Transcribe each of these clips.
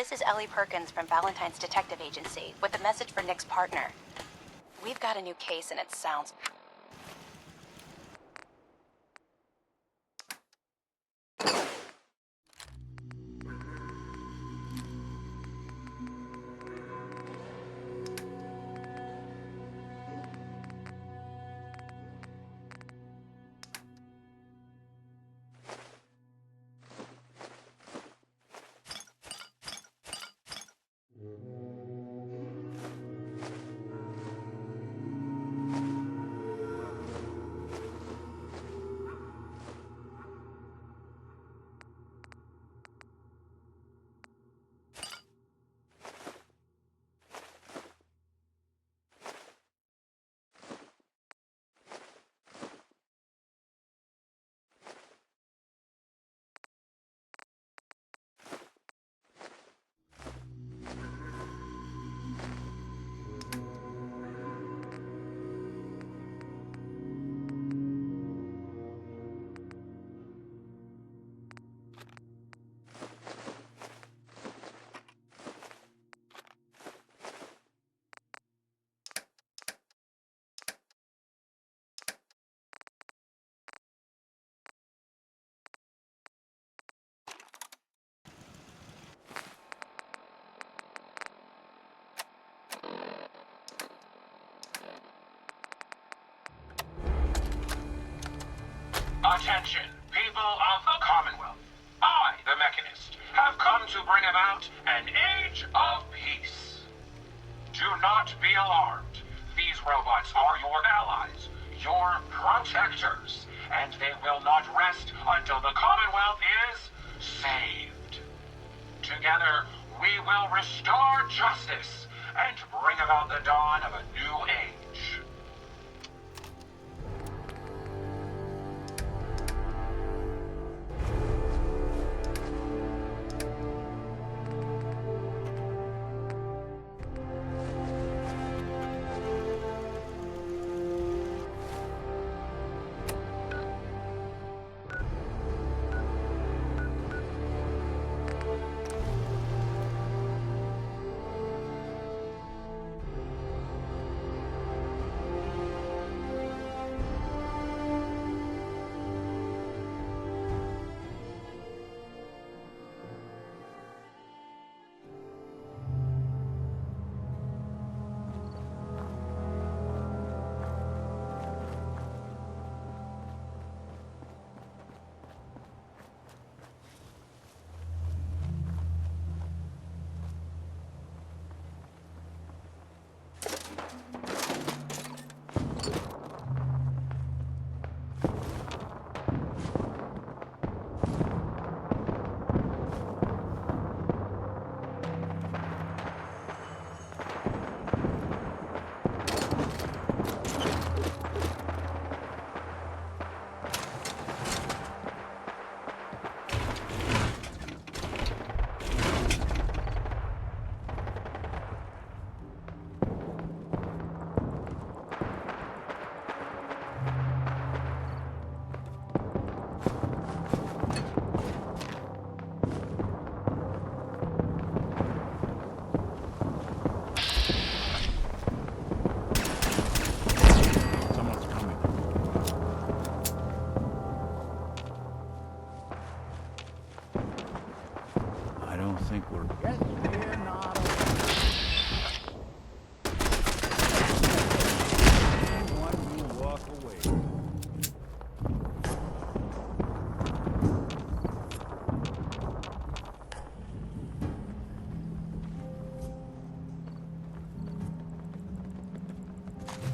This is Ellie Perkins from Valentine's Detective Agency with a message for Nick's partner. We've got a new case and it sounds... Attention, people of the Commonwealth. I, the Mechanist, have come to bring about an age of peace. Do not be alarmed. These robots are your allies, your protectors, and they will not rest until the Commonwealth is saved. Together, we will restore justice and bring about the dawn of a new age.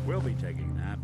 We'll be taking that.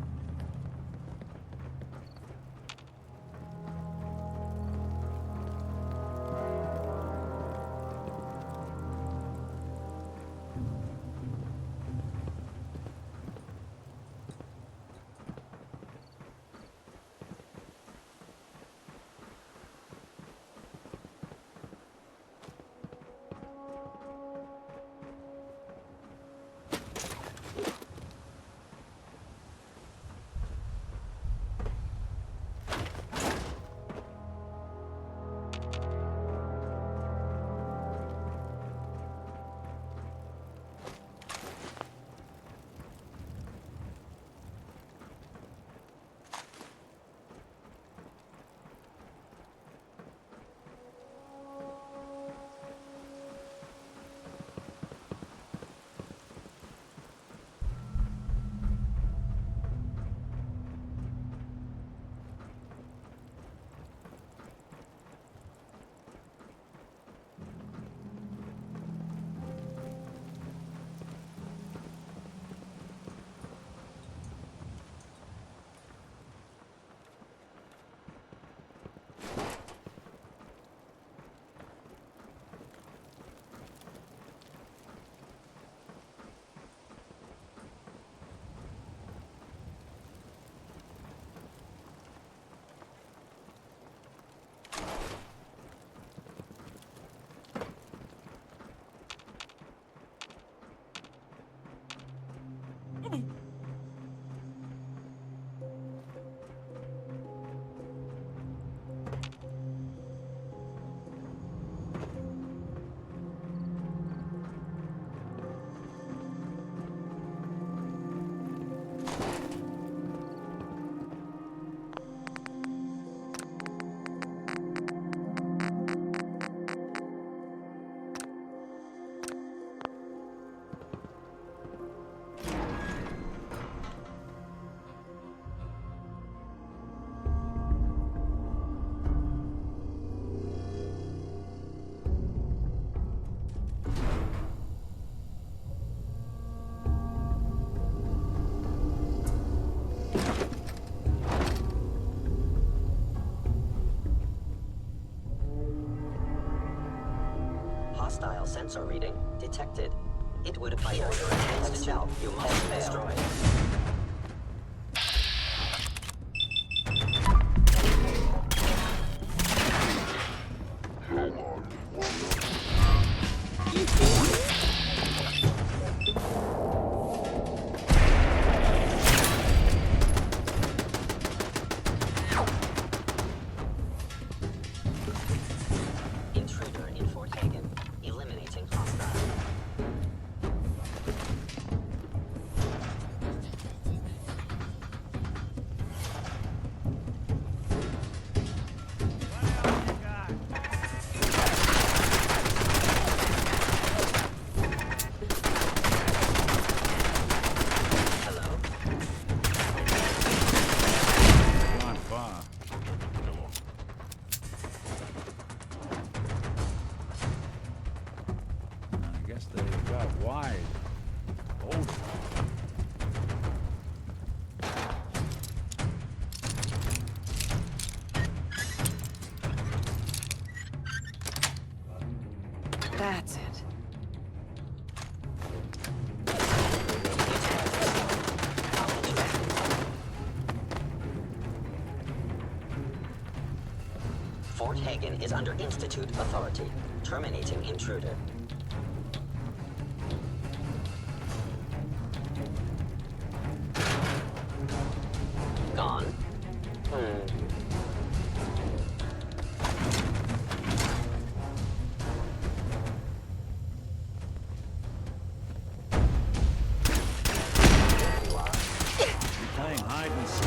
Hostile sensor reading detected. It would appear your advanced shell you must destroy. Intruder in Fort Hagen. Eliminating hostile. Hello. Not far. I guess they got wide. Oh. That's it. Fort Hagen is under Institute authority. Terminating intruder. Gone. Playing hide and seek.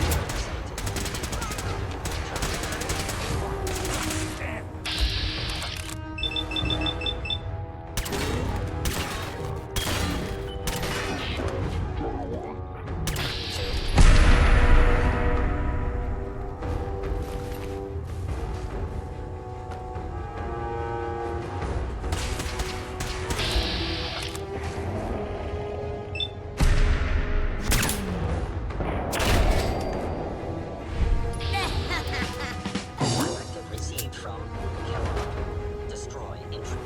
Directive received from Kellogg. Destroy intruder.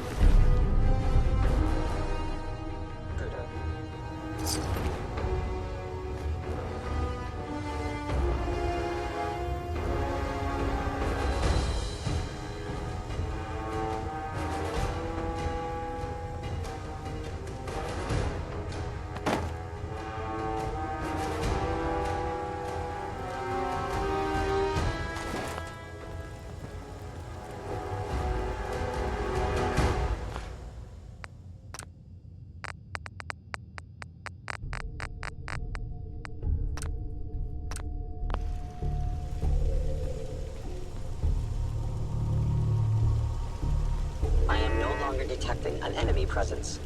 I am no longer detecting an enemy presence.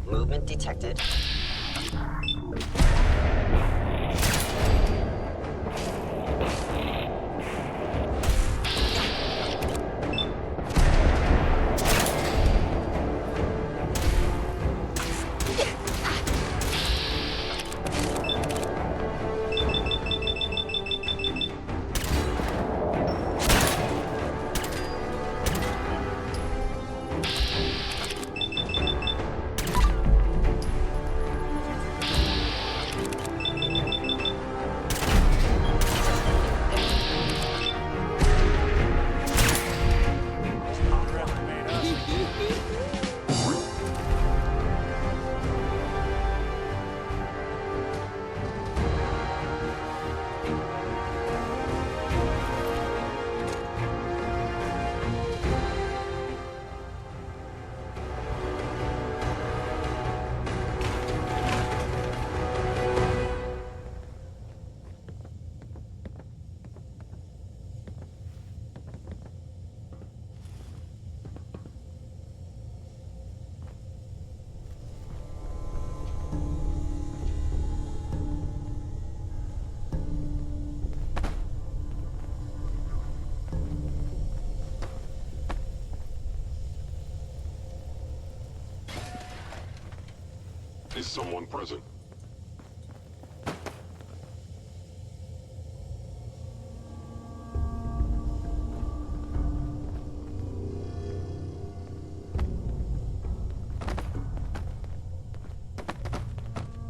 Movement detected. Is someone present?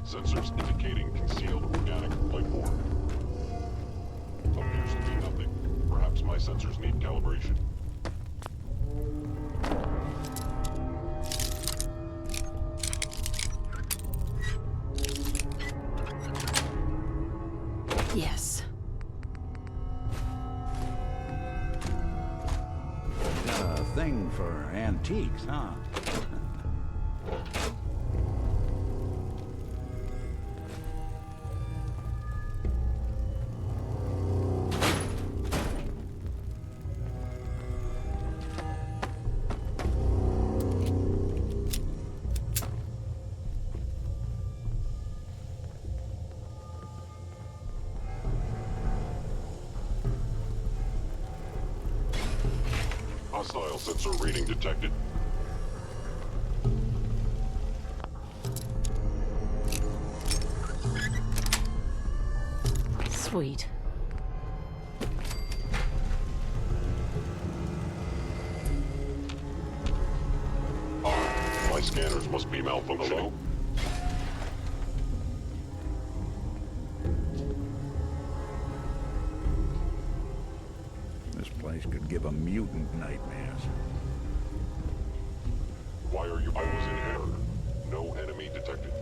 Sensors indicating concealed organic life form. Appears to be nothing. Perhaps my sensors need calibration. Yes. Got a thing for antiques, huh? Hostile sensor reading detected. Sweet. My scanners must be malfunctioning. This place could give a mutant nightmares. Why are you? I was in error. No enemy detected.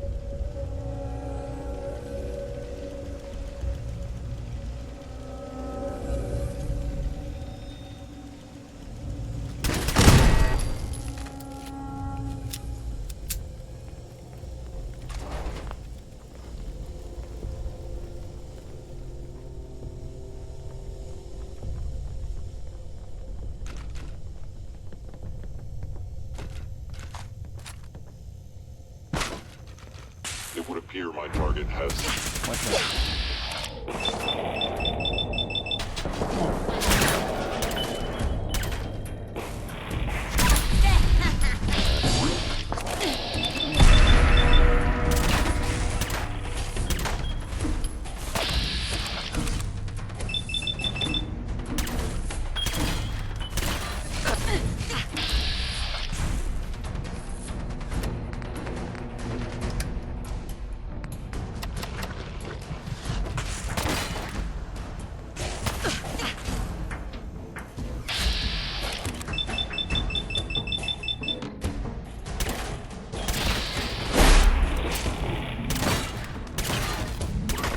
It would appear my target has... What's that?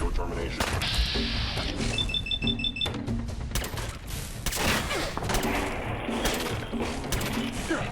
Your termination. Clear.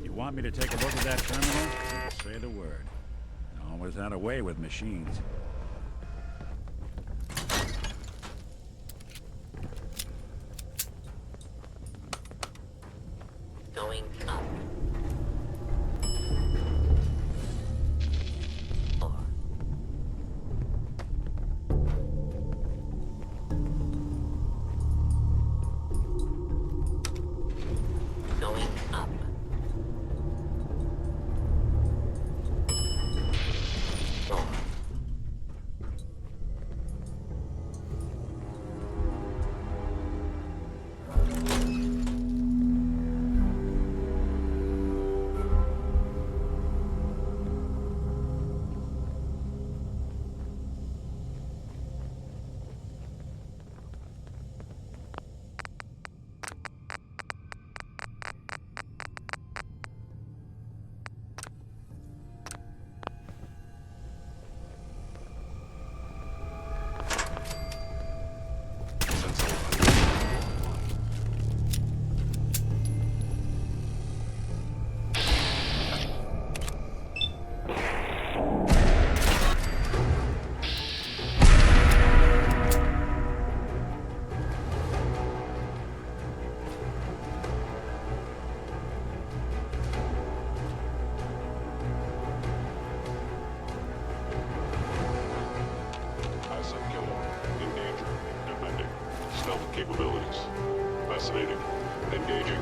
You want me to take a look at that terminal? Say the word. Always had a way with machines. Going up. 4. Going up. 4. capabilities. Fascinating. Engaging.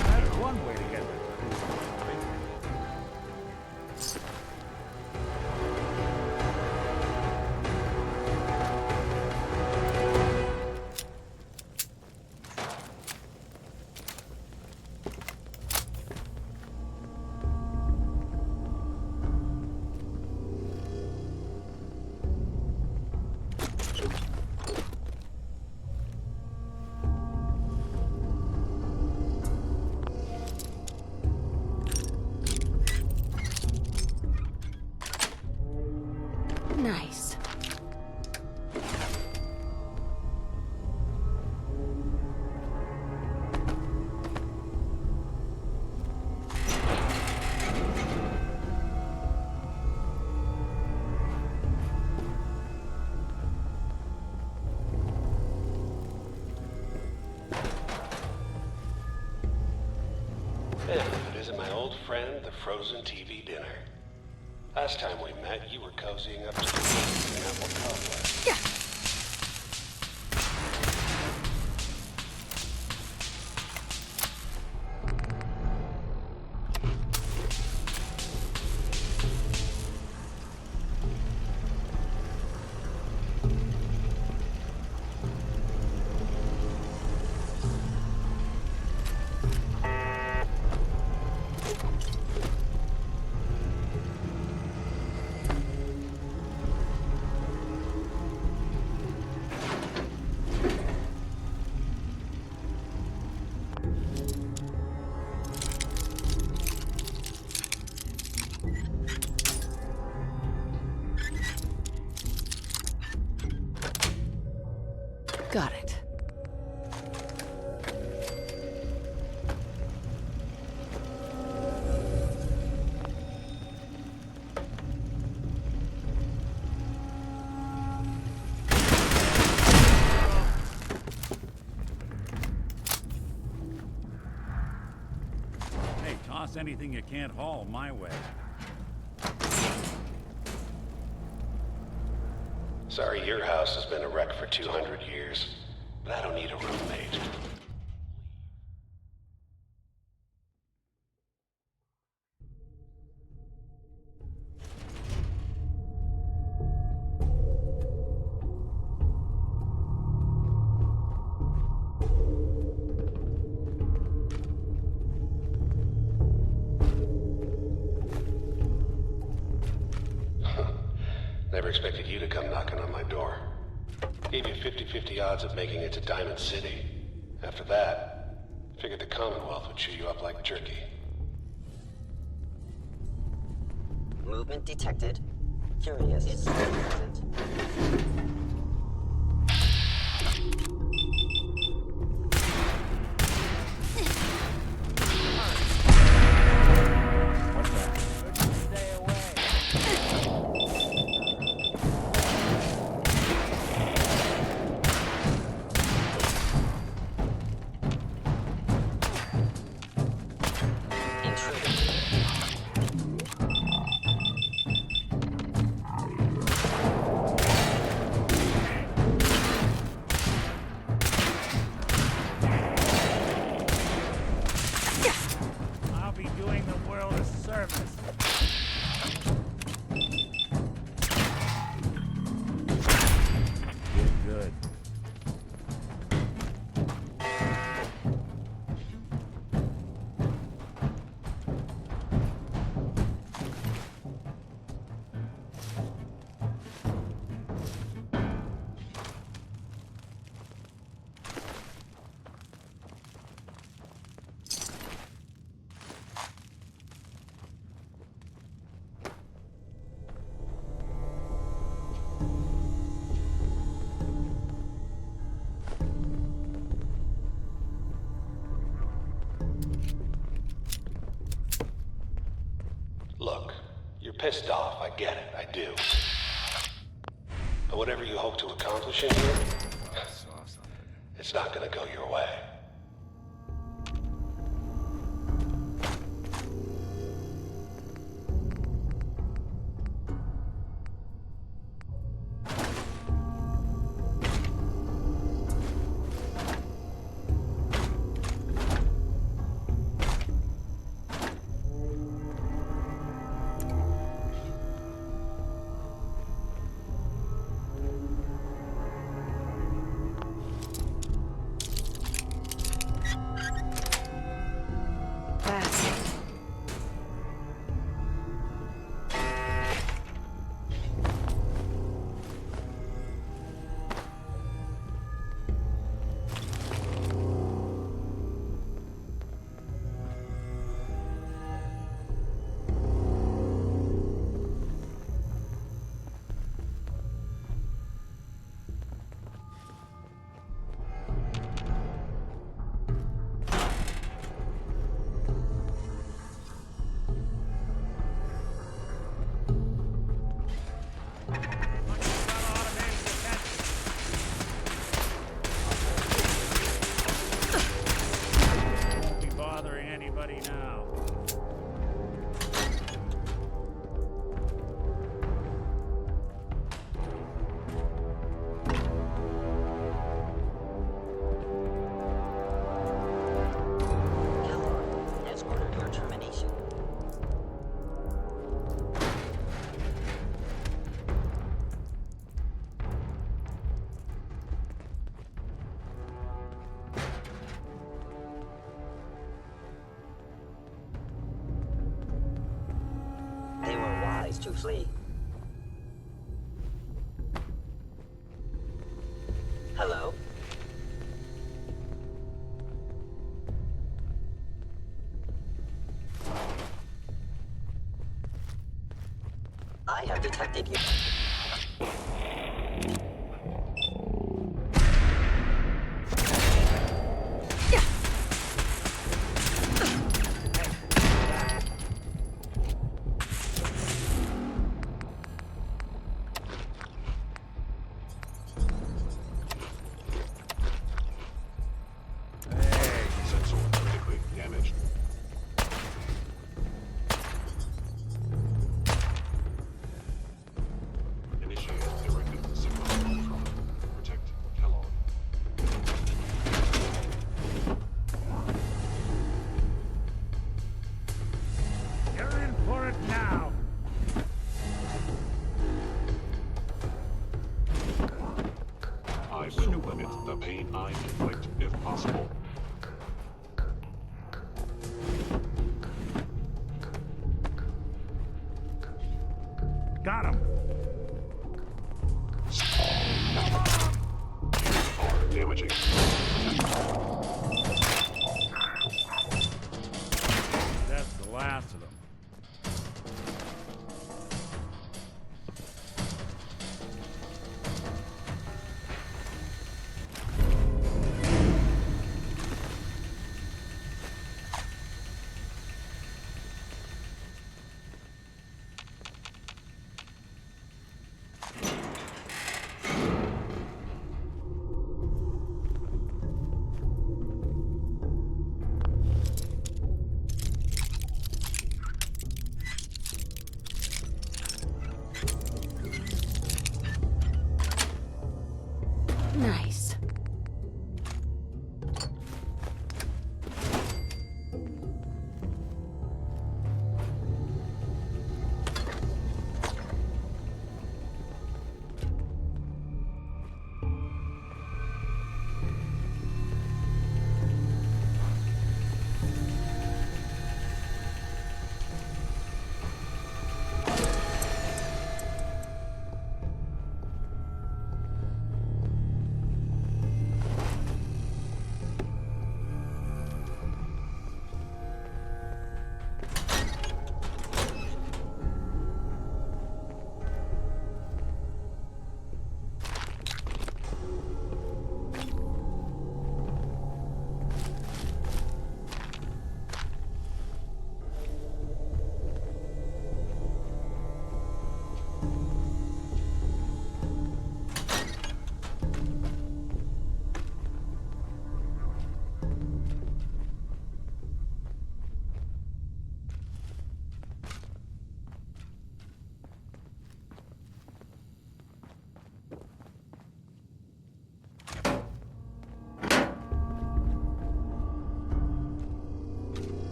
That's one way to get this. Nice. Yeah, it isn't my old friend, the frozen TV dinner. Last time we met, you were cozying up to the meat in apple cobbler. Got it. Hey, toss anything you can't haul my way. Sorry your house has been a wreck for 200 years, but I don't need a roommate. Never expected you to come knocking on my door. Gave you 50-50 odds of making it to Diamond City. After that, figured the Commonwealth would chew you up like jerky. Movement detected. Curious. It's present. What's that? Stay away. I'll be doing the world a service. Good. Look, you're pissed off, I get it, I do. But whatever you hope to accomplish in here, It's not gonna go your way. Won't be bothering anybody now. Kellogg has ordered your termination. They were wise to flee. Hello? I have detected you. Sensor critically damaged. Initiate directed signal control. Protect Kellogg. You're in for it now. I will limit the pain I inflict if possible. Got him. Are damaging. That's the last of them. Nice.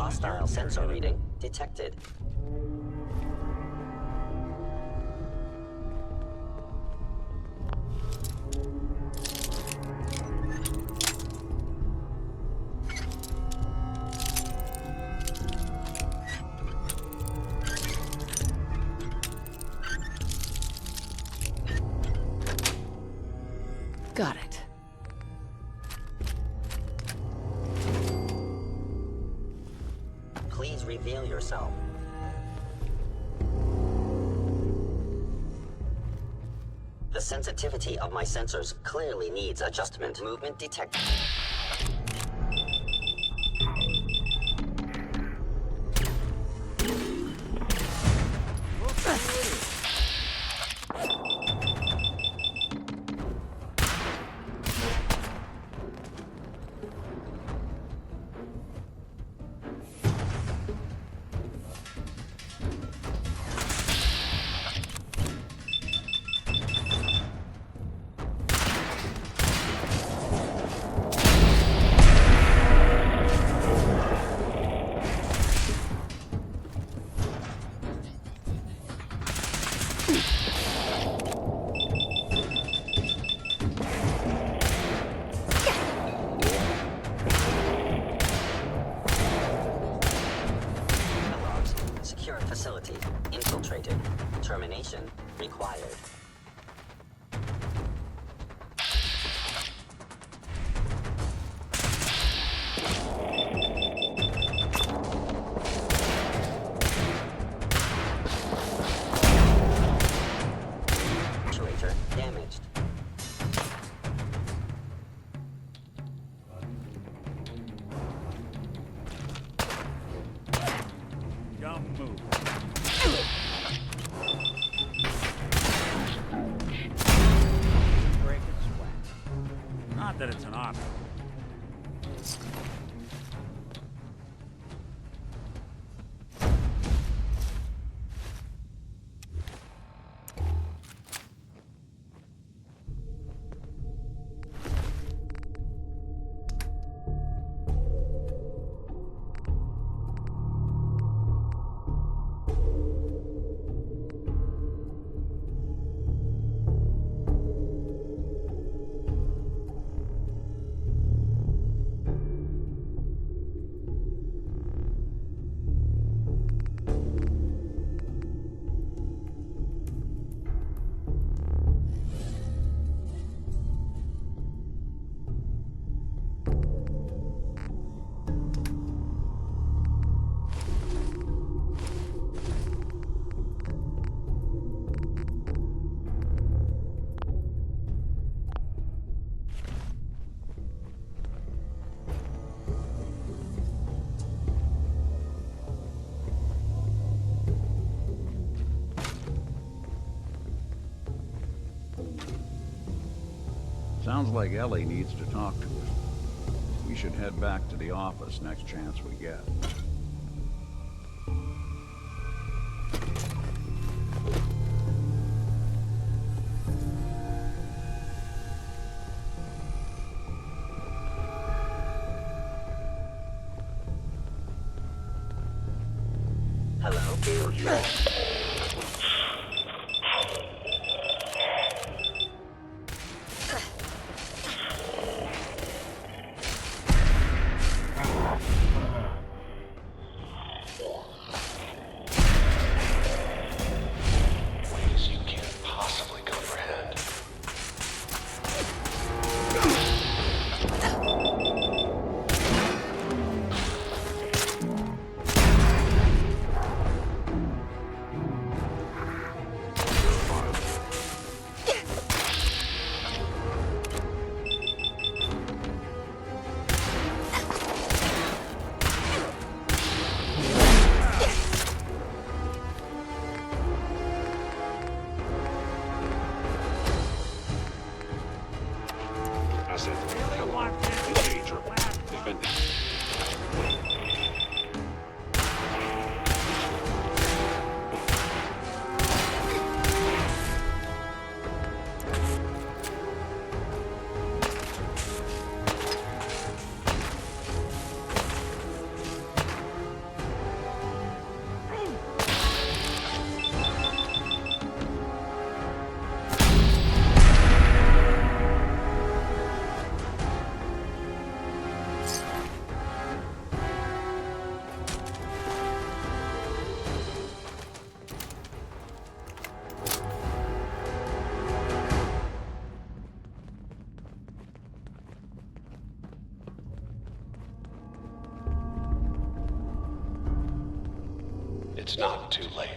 Hostile sensor reading detected. Got it. Please reveal yourself. The sensitivity of my sensors clearly needs adjustment. Movement detected. Secure facility infiltrated. Termination required. Actuator damaged. Don't move. Break it sweat. Not that it's an option. Sounds like Ellie needs to talk to us. We should head back to the office next chance we get. Hello? Ways you can't possibly comprehend. Asset. Hello. Danger. Defending. It's not too late.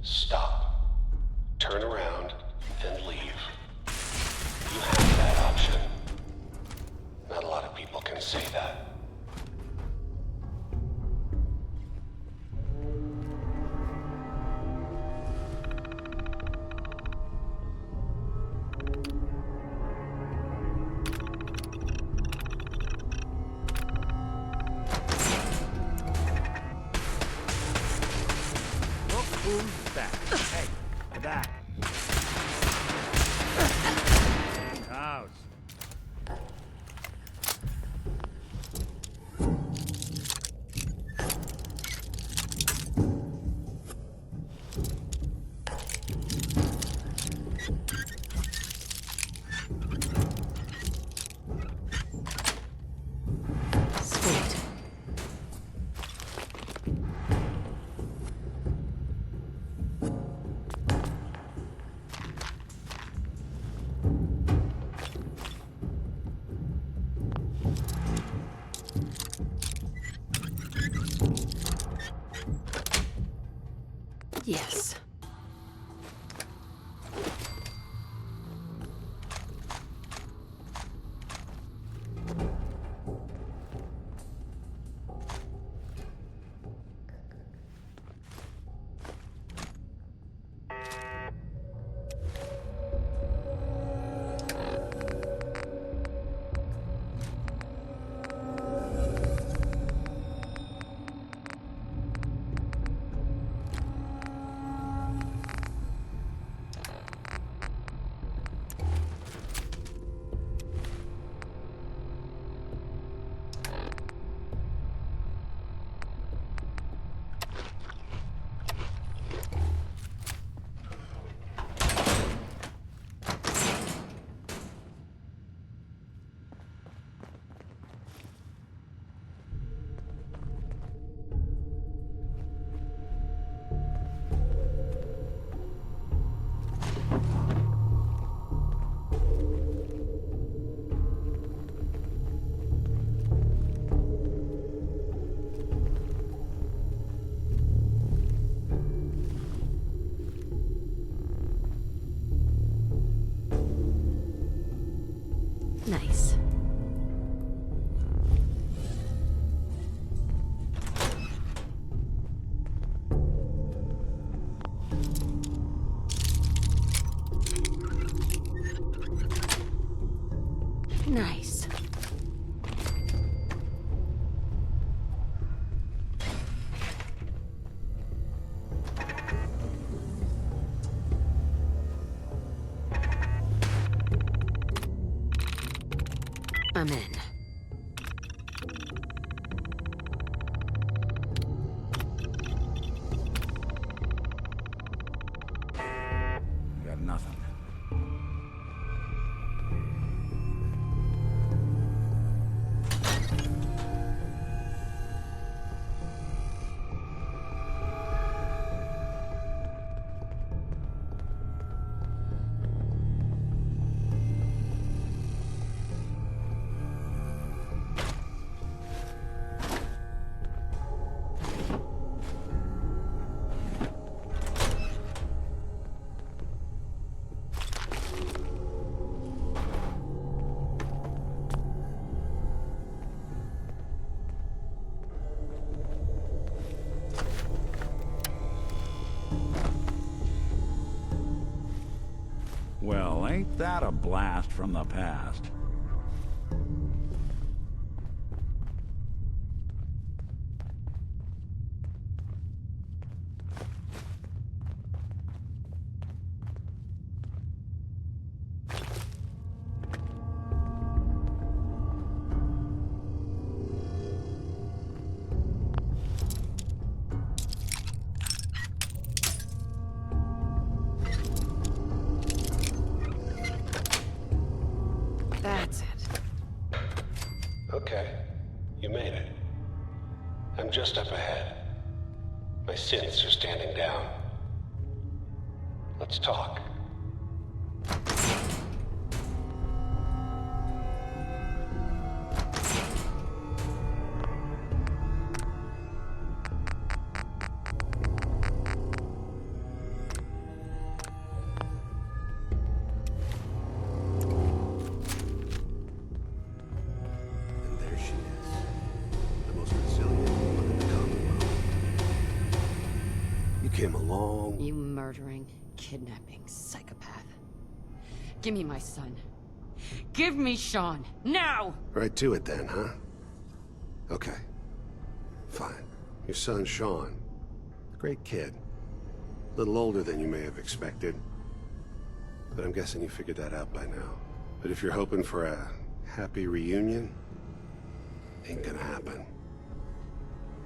Stop. Turn around and leave. You have that option. Not a lot of people can say that. Who's that? Hey, that. House. Sweet. Yes. Nice. Nice. I'm in. Got nothing. Well, ain't that a blast from the past? That's it. Okay, you made it. I'm just up ahead. My synths are standing down. Let's talk. him a long... You murdering, kidnapping psychopath. Give me my son. Give me Sean, now! Right to it then, huh? Okay. Fine. Your son, Sean. Great kid. A little older than you may have expected. But I'm guessing you figured that out by now. But if you're hoping for a happy reunion, ain't gonna happen.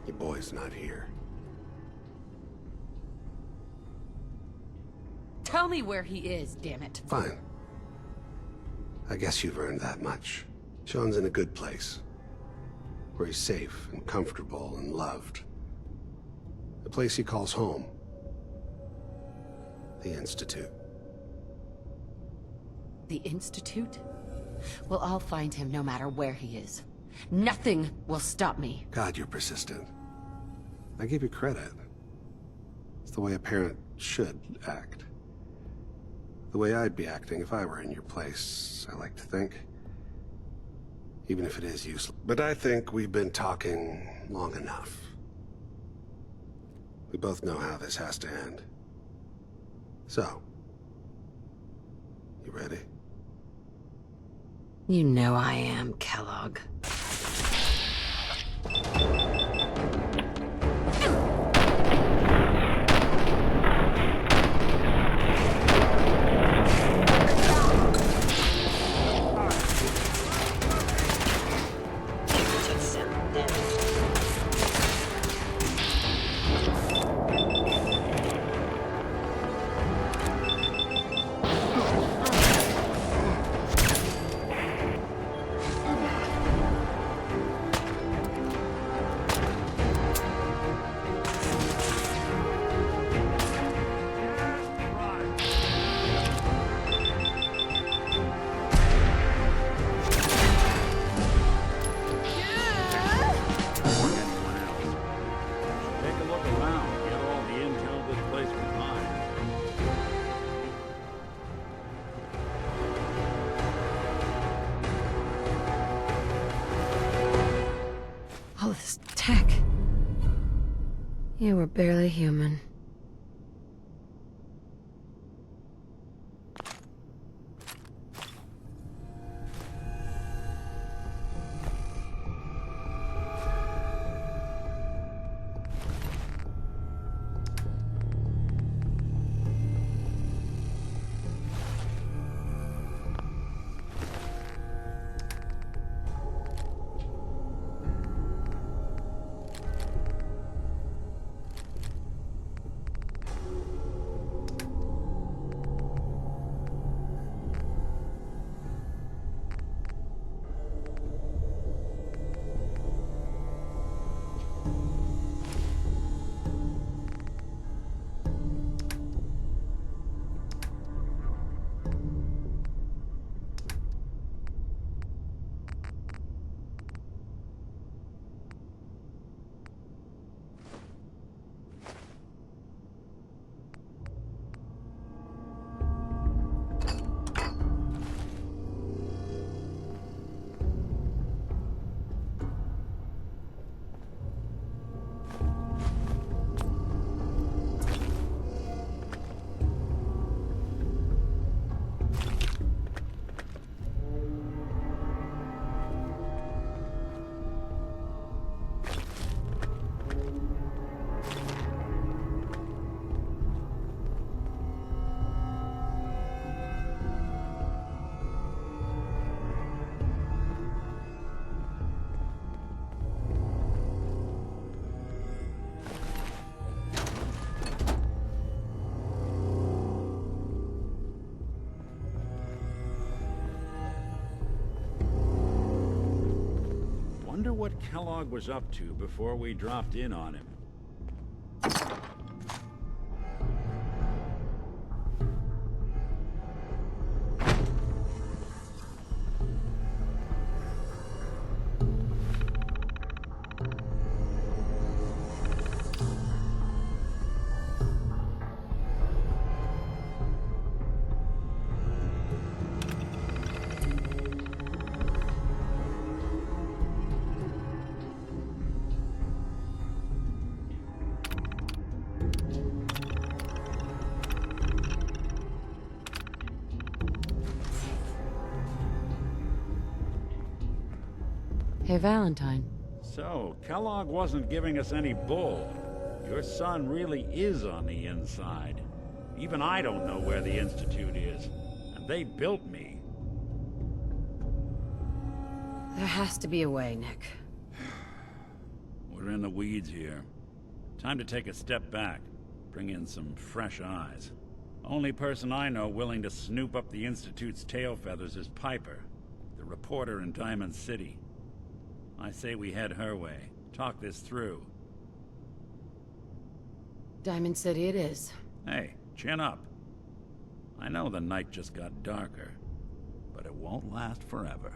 Your boy's not here. Tell me where he is, damn it. Fine. I guess you've earned that much. Sean's in a good place. Where he's safe and comfortable and loved. A place he calls home. The Institute. The Institute? Well, I'll find him no matter where he is. Nothing will stop me. God, you're persistent. I give you credit. It's the way a parent should act. The way I'd be acting if I were in your place, I like to think. Even if it is useless. But I think we've been talking long enough. We both know how this has to end. So, you ready? You know I am, Kellogg. All this tech. You were barely human. Wonder what Kellogg was up to before we dropped in on him. Hey, Valentine. So, Kellogg wasn't giving us any bull. Your son really is on the inside. Even I don't know where the Institute is. And they built me. There has to be a way, Nick. We're in the weeds here. Time to take a step back. Bring in some fresh eyes. Only person I know willing to snoop up the Institute's tail feathers is Piper, the reporter in Diamond City. I say we head her way. Talk this through. Diamond City it is. Hey, chin up. I know the night just got darker, but it won't last forever.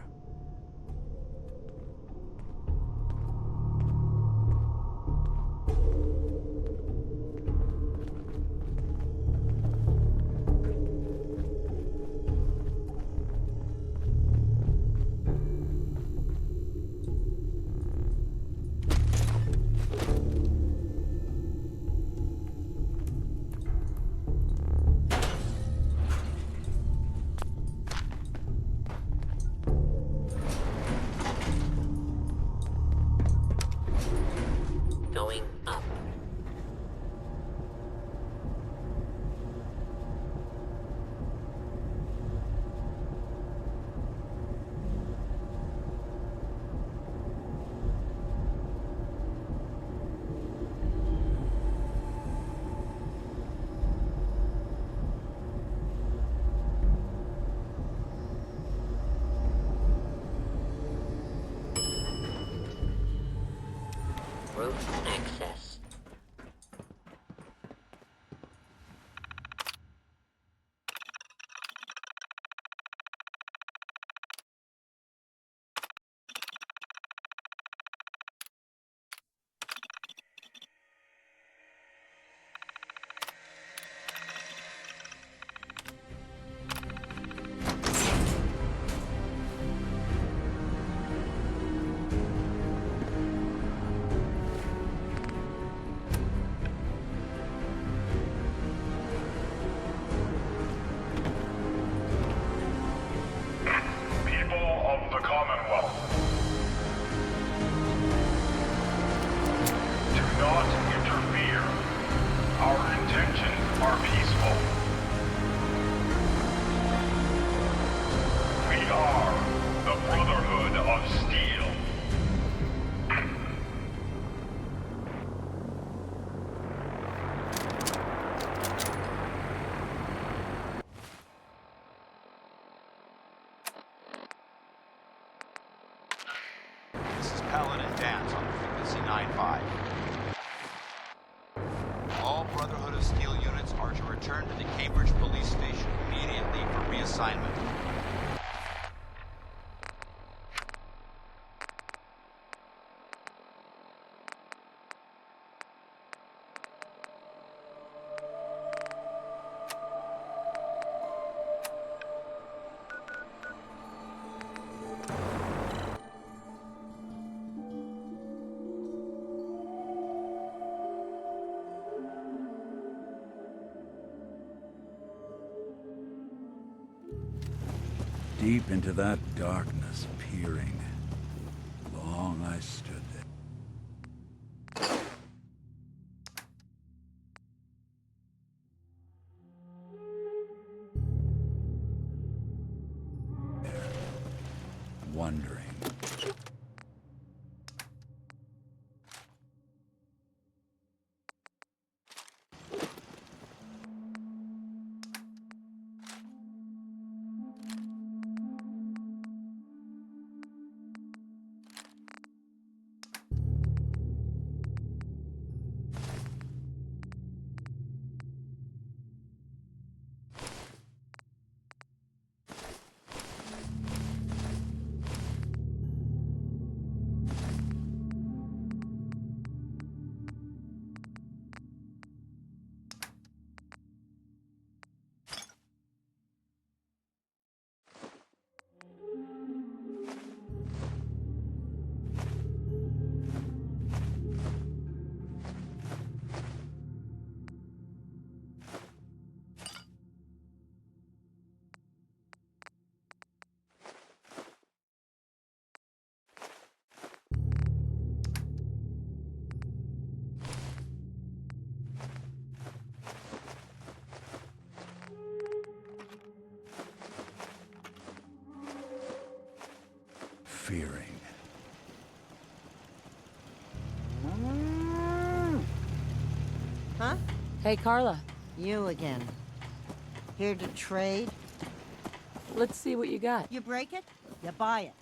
Going up. Route access. People of the Commonwealth, do not interfere. Our intentions are peaceful. We are the Brotherhood of Steel. This is Paladin Dance on frequency 95. All Brotherhood of Steel units are to return to the Cambridge Police Station immediately for reassignment. Deep into that darkness, peering. Long I stood there. Wondering. fearing. Huh? Hey, Carla. You again. Here to trade? Let's see what you got. You break it, you buy it.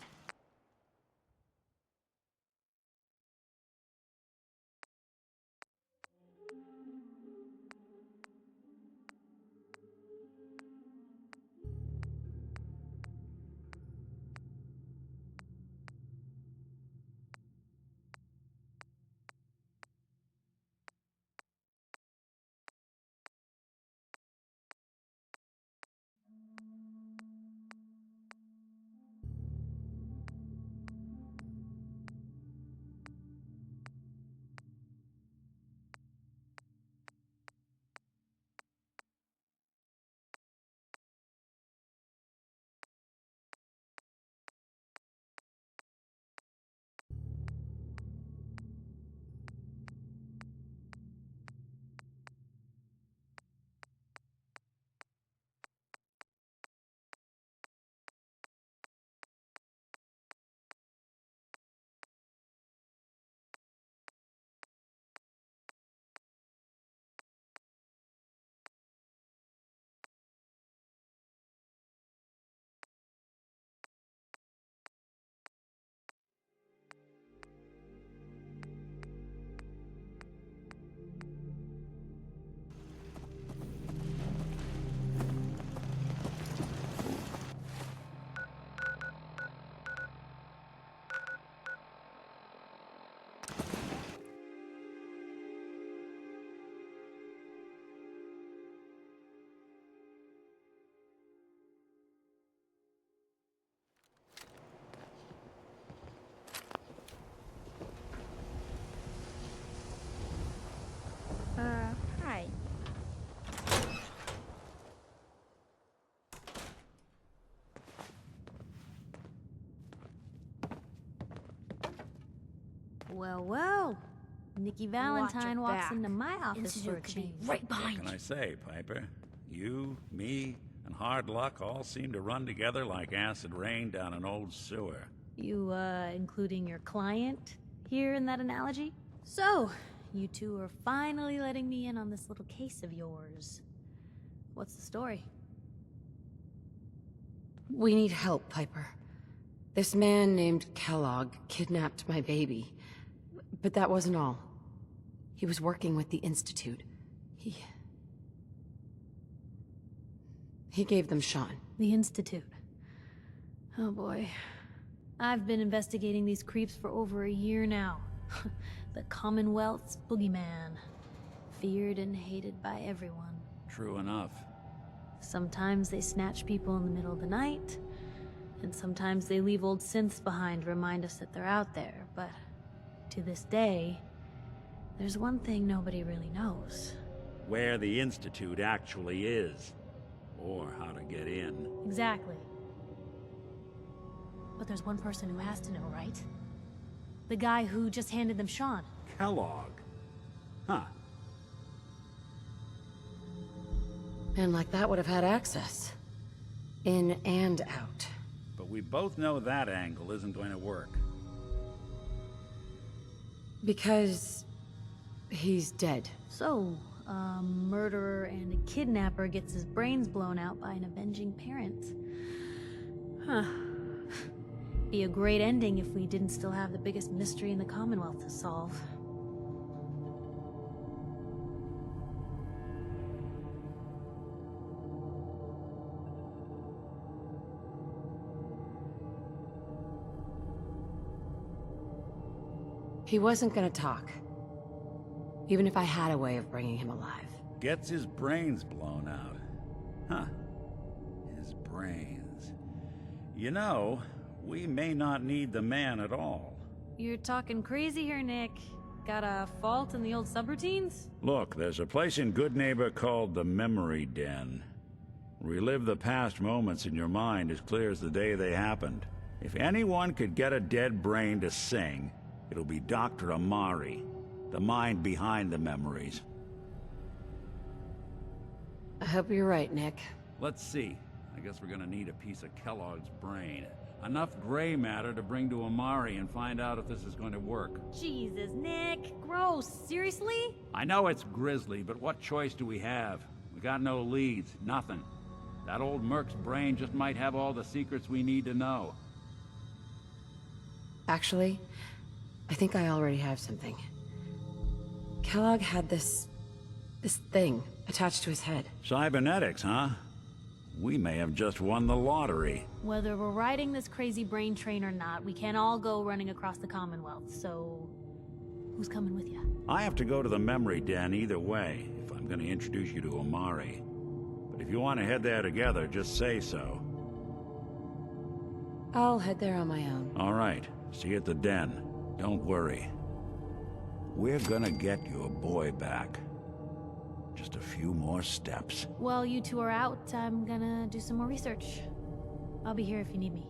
Hi. Well, well. Nikki Valentine walks into my office for a change. What can I say, Piper? You, me, and hard luck all seem to run together like acid rain down an old sewer. You, including your client here in that analogy? So, you two are finally letting me in on this little case of yours. What's the story? We need help, Piper. This man named Kellogg kidnapped my baby. But that wasn't all. He was working with the Institute. He gave them Sean. The Institute. Oh boy. I've been investigating these creeps for over a year now. The Commonwealth's boogeyman. Feared and hated by everyone. True enough. Sometimes they snatch people in the middle of the night, and sometimes they leave old synths behind to remind us that they're out there, but to this day, there's one thing nobody really knows. Where the Institute actually is. Or how to get in. Exactly. But there's one person who has to know, right? The guy who just handed them Sean. Kellogg. Huh. Man like that would have had access. In and out. But we both know that angle isn't going to work. Because he's dead. So, a murderer and a kidnapper gets his brains blown out by an avenging parent. Huh. Be a great ending if we didn't still have the biggest mystery in the Commonwealth to solve. He wasn't gonna talk. Even if I had a way of bringing him alive. Gets his brains blown out. Huh. His brains. You know, we may not need the man at all. You're talking crazy here, Nick. Got a fault in the old subroutines? Look, there's a place in Good Neighbor called the Memory Den. Relive the past moments in your mind as clear as the day they happened. If anyone could get a dead brain to sing, it'll be Dr. Amari, the mind behind the memories. I hope you're right, Nick. Let's see. I guess we're gonna need a piece of Kellogg's brain. Enough gray matter to bring to Amari and find out if this is going to work. Jesus, Nick. Gross. Seriously? I know it's grisly, but what choice do we have? We got no leads, nothing. That old Merc's brain just might have all the secrets we need to know. Actually, I think I already have something. Kellogg had this thing attached to his head. Cybernetics, huh? We may have just won the lottery. Whether we're riding this crazy brain train or not, we can't all go running across the Commonwealth, so... who's coming with you? I have to go to the memory den either way, if I'm gonna introduce you to Omari. But if you want to head there together, just say so. I'll head there on my own. All right. See you at the den. Don't worry. We're gonna get your boy back. Just a few more steps. While you two are out, I'm gonna do some more research. I'll be here if you need me.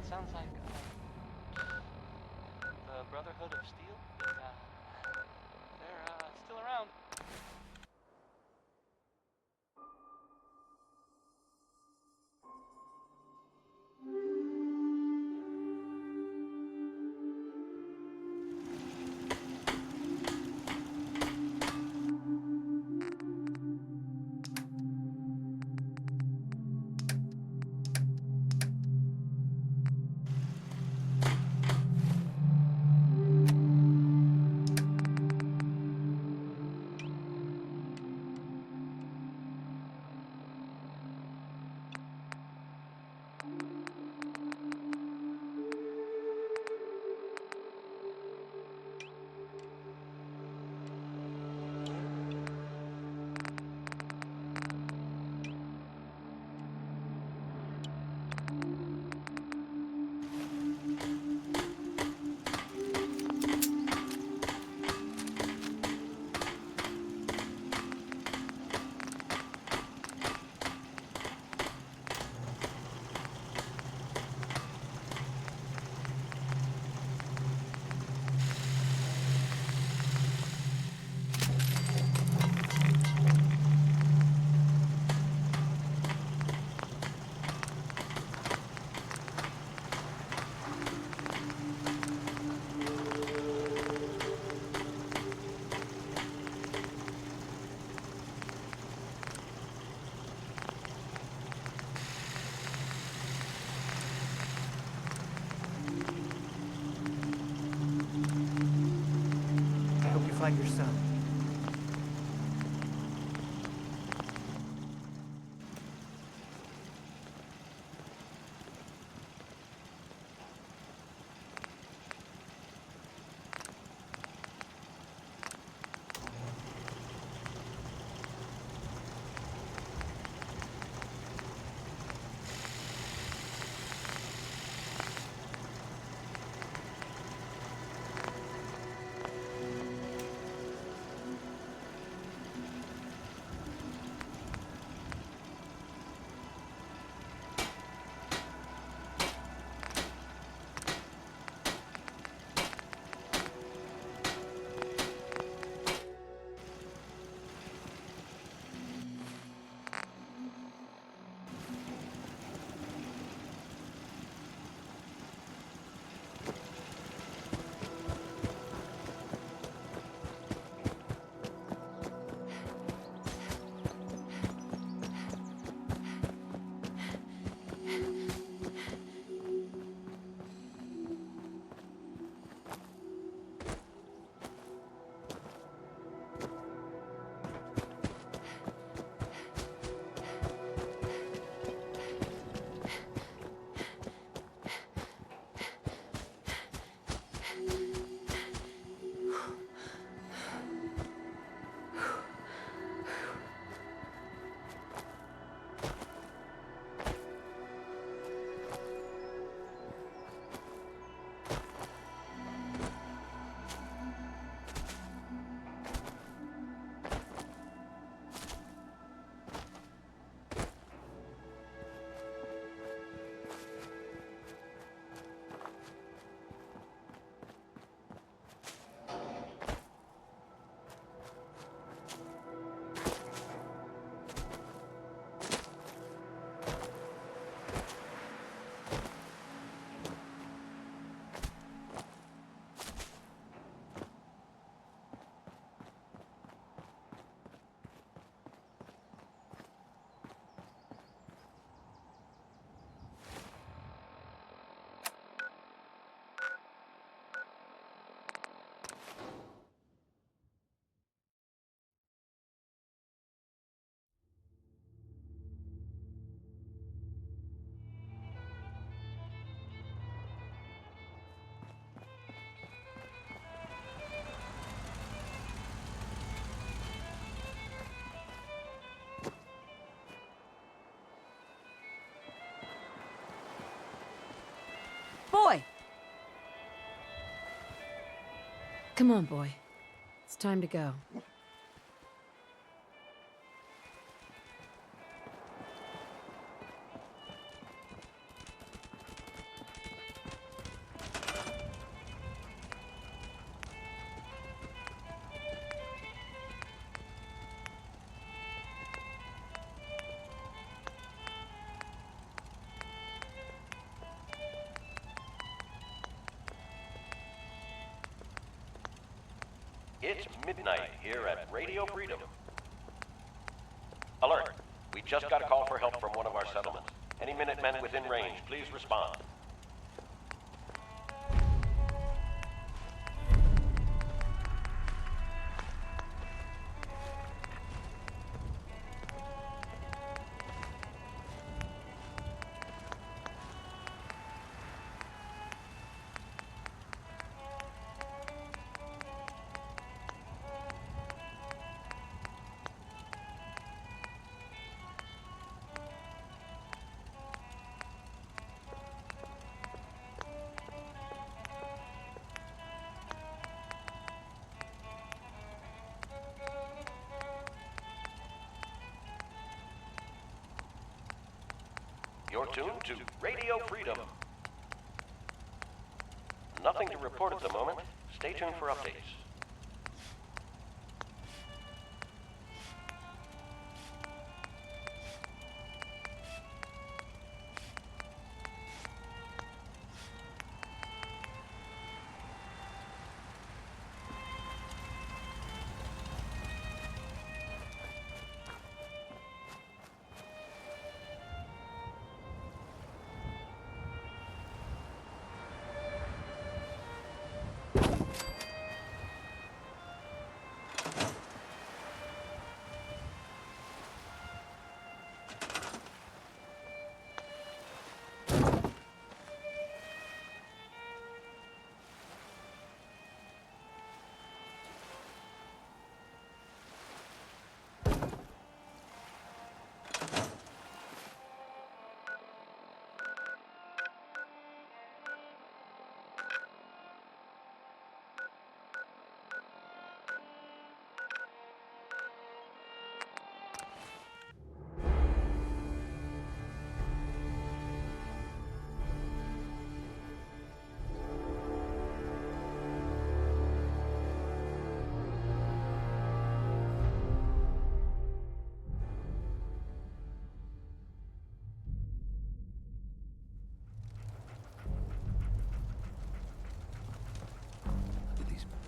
Sounds like the Brotherhood of Steel. They're still around. Find your son. Come on, boy. It's time to go. It's midnight here at Radio Freedom. Alert! We just got a call for help from one of our settlements. Any Minutemen within range, please respond. You're tuned to Radio Freedom. Nothing to report at the moment. Stay tuned for updates.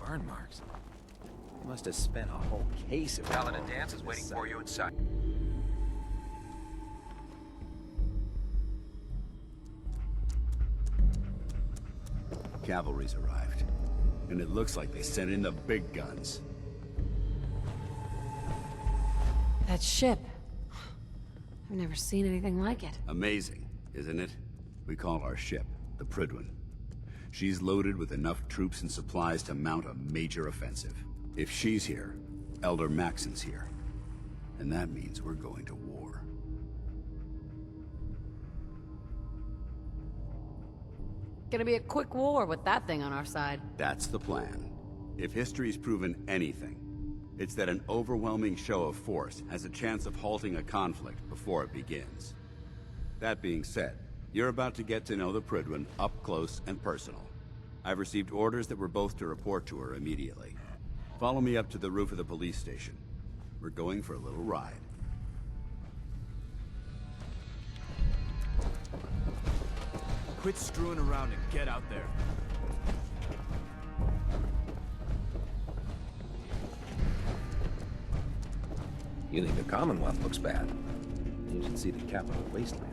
Burn marks. He must have spent a whole case of Paladin Dance is waiting for you inside. Cavalry's arrived. And it looks like they sent in the big guns. That ship. I've never seen anything like it. Amazing, isn't it? We call our ship the Prydwen. She's loaded with enough troops and supplies to mount a major offensive. If she's here, Elder Maxon's here. And that means we're going to war. Gonna be a quick war with that thing on our side. That's the plan. If history's proven anything, it's that an overwhelming show of force has a chance of halting a conflict before it begins. That being said, you're about to get to know the Prydwen up close and personal. I've received orders that we're both to report to her immediately. Follow me up to the roof of the police station. We're going for a little ride. Quit screwing around and get out there. You think the Commonwealth looks bad? You should see the capital wasteland.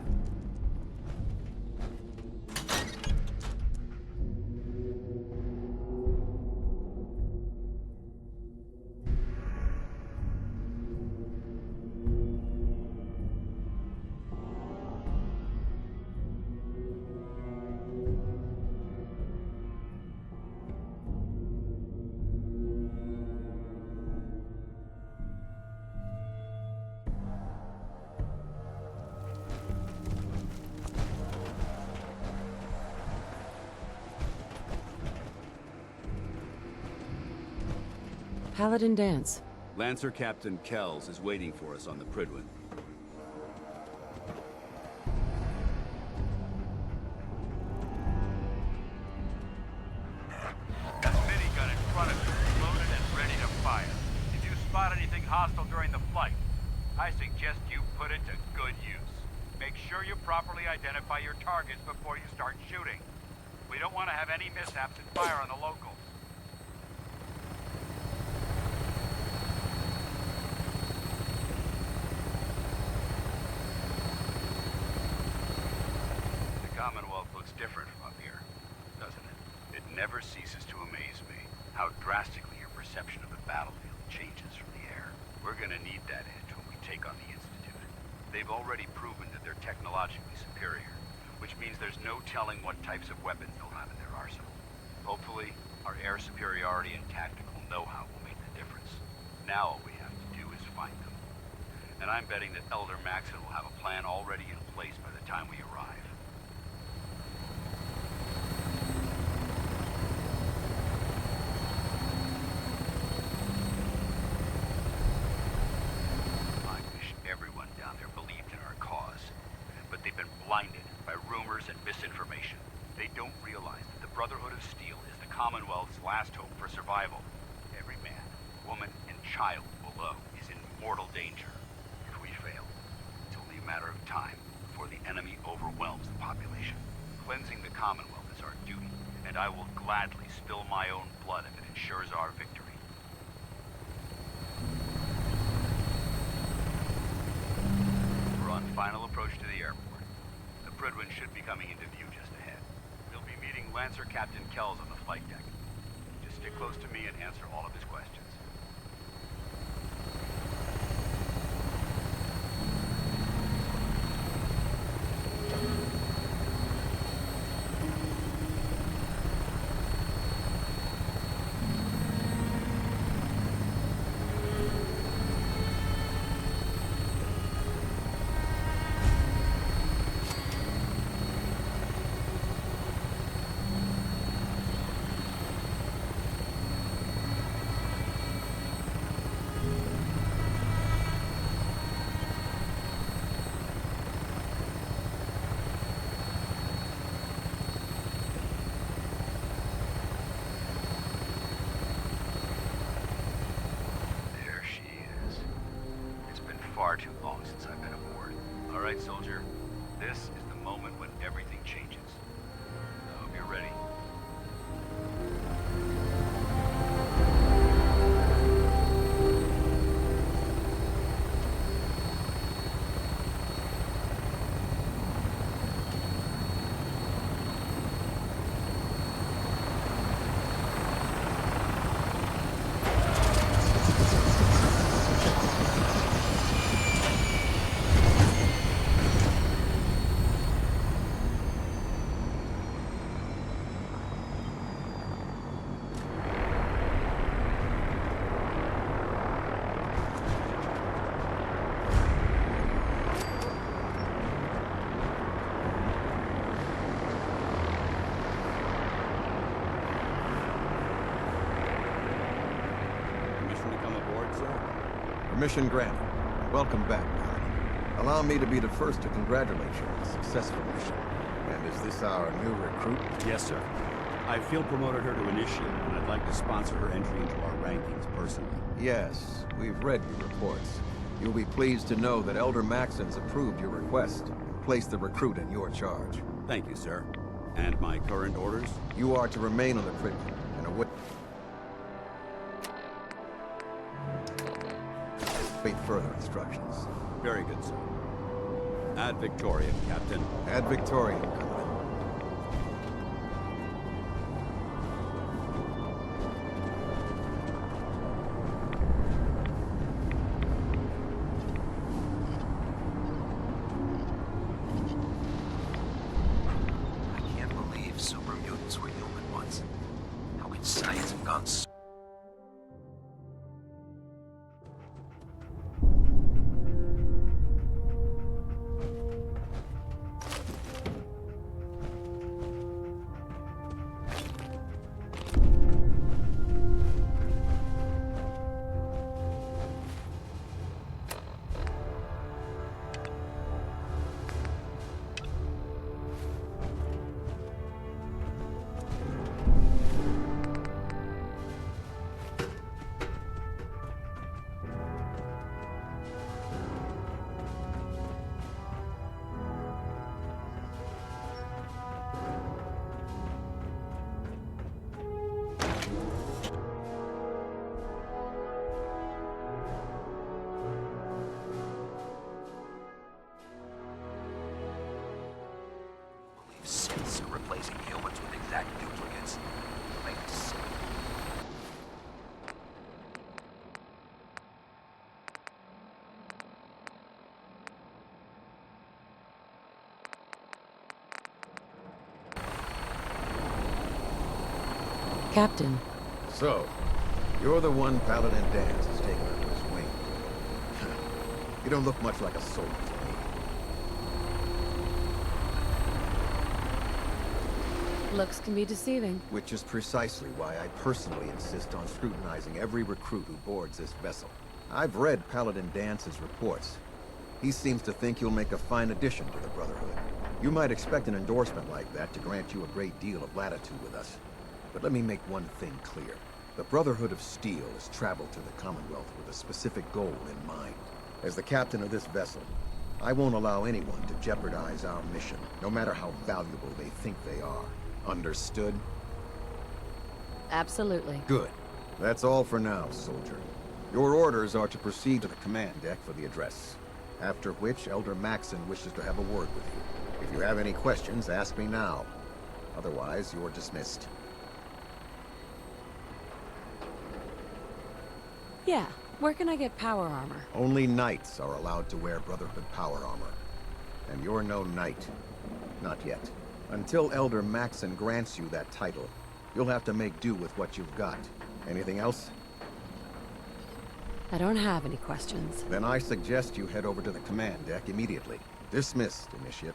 Paladin dance. Lancer Captain Kells is waiting for us on the Prydwen. That minigun in front of you is loaded and ready to fire. If you spot anything hostile during the flight, I suggest you put it to good use. Make sure you properly identify your targets before you start shooting. We don't want to have any mishaps and fire on the locals. The Commonwealth looks different from up here, doesn't it? It never ceases to amaze me how drastically your perception of the battlefield changes from the air. We're gonna need that edge when we take on the Institute. They've already proven that they're technologically superior, which means there's no telling what types of weapons they'll have in their arsenal. Hopefully, our air superiority and tactical know-how will make the difference. Now all we have to do is find them. And I'm betting that Elder Maxon will have a plan already in place by the time we arrive. I wish everyone down there believed in our cause, but they've been blinded by rumors and misinformation. They don't realize that the Brotherhood of Steel is the Commonwealth's last hope for survival. Every man, woman, and child below is in mortal danger. If we fail, it's only a matter of time before the enemy overwhelms the population. Cleansing the Commonwealth is our duty, and I will gladly spill my own blood if it ensures our victory. We're on final approach to the airport. The Prydwen should be coming into view just ahead. We'll be meeting Lancer Captain Kells on the flight deck. Just stick close to me and answer all of his questions. Far too long since I've been aboard. All right, soldier. This is the moment when everything changes. I hope you're ready. Permission granted. Welcome back, Paladin. Allow me to be the first to congratulate you on a successful mission. And is this our new recruit? Yes, sir. I field promoted her to initiate, and I'd like to sponsor her entry into our rankings personally. Yes, we've read your reports. You'll be pleased to know that Elder Maxon's approved your request and placed the recruit in your charge. Thank you, sir. And my current orders? You are to remain on the Prydwen and await further instructions. Very good, sir. Ad Victoriam, Captain. Ad Victoriam, Commander. I can't believe super mutants were human once. How could science have gone so... Captain. So, you're the one Paladin Danse has taken under his wing. You don't look much like a soldier to me. Looks can be deceiving. Which is precisely why I personally insist on scrutinizing every recruit who boards this vessel. I've read Paladin Dance's reports. He seems to think you'll make a fine addition to the Brotherhood. You might expect an endorsement like that to grant you a great deal of latitude with us. But let me make one thing clear. The Brotherhood of Steel has traveled to the Commonwealth with a specific goal in mind. As the captain of this vessel, I won't allow anyone to jeopardize our mission, no matter how valuable they think they are. Understood? Absolutely. Good. That's all for now, soldier. Your orders are to proceed to the command deck for the address. After which, Elder Maxon wishes to have a word with you. If you have any questions, ask me now. Otherwise, you're dismissed. Yeah, where can I get power armor? Only knights are allowed to wear Brotherhood power armor. And you're no knight. Not yet. Until Elder Maxon grants you that title, you'll have to make do with what you've got. Anything else? I don't have any questions. Then I suggest you head over to the command deck immediately. Dismissed, Initiate.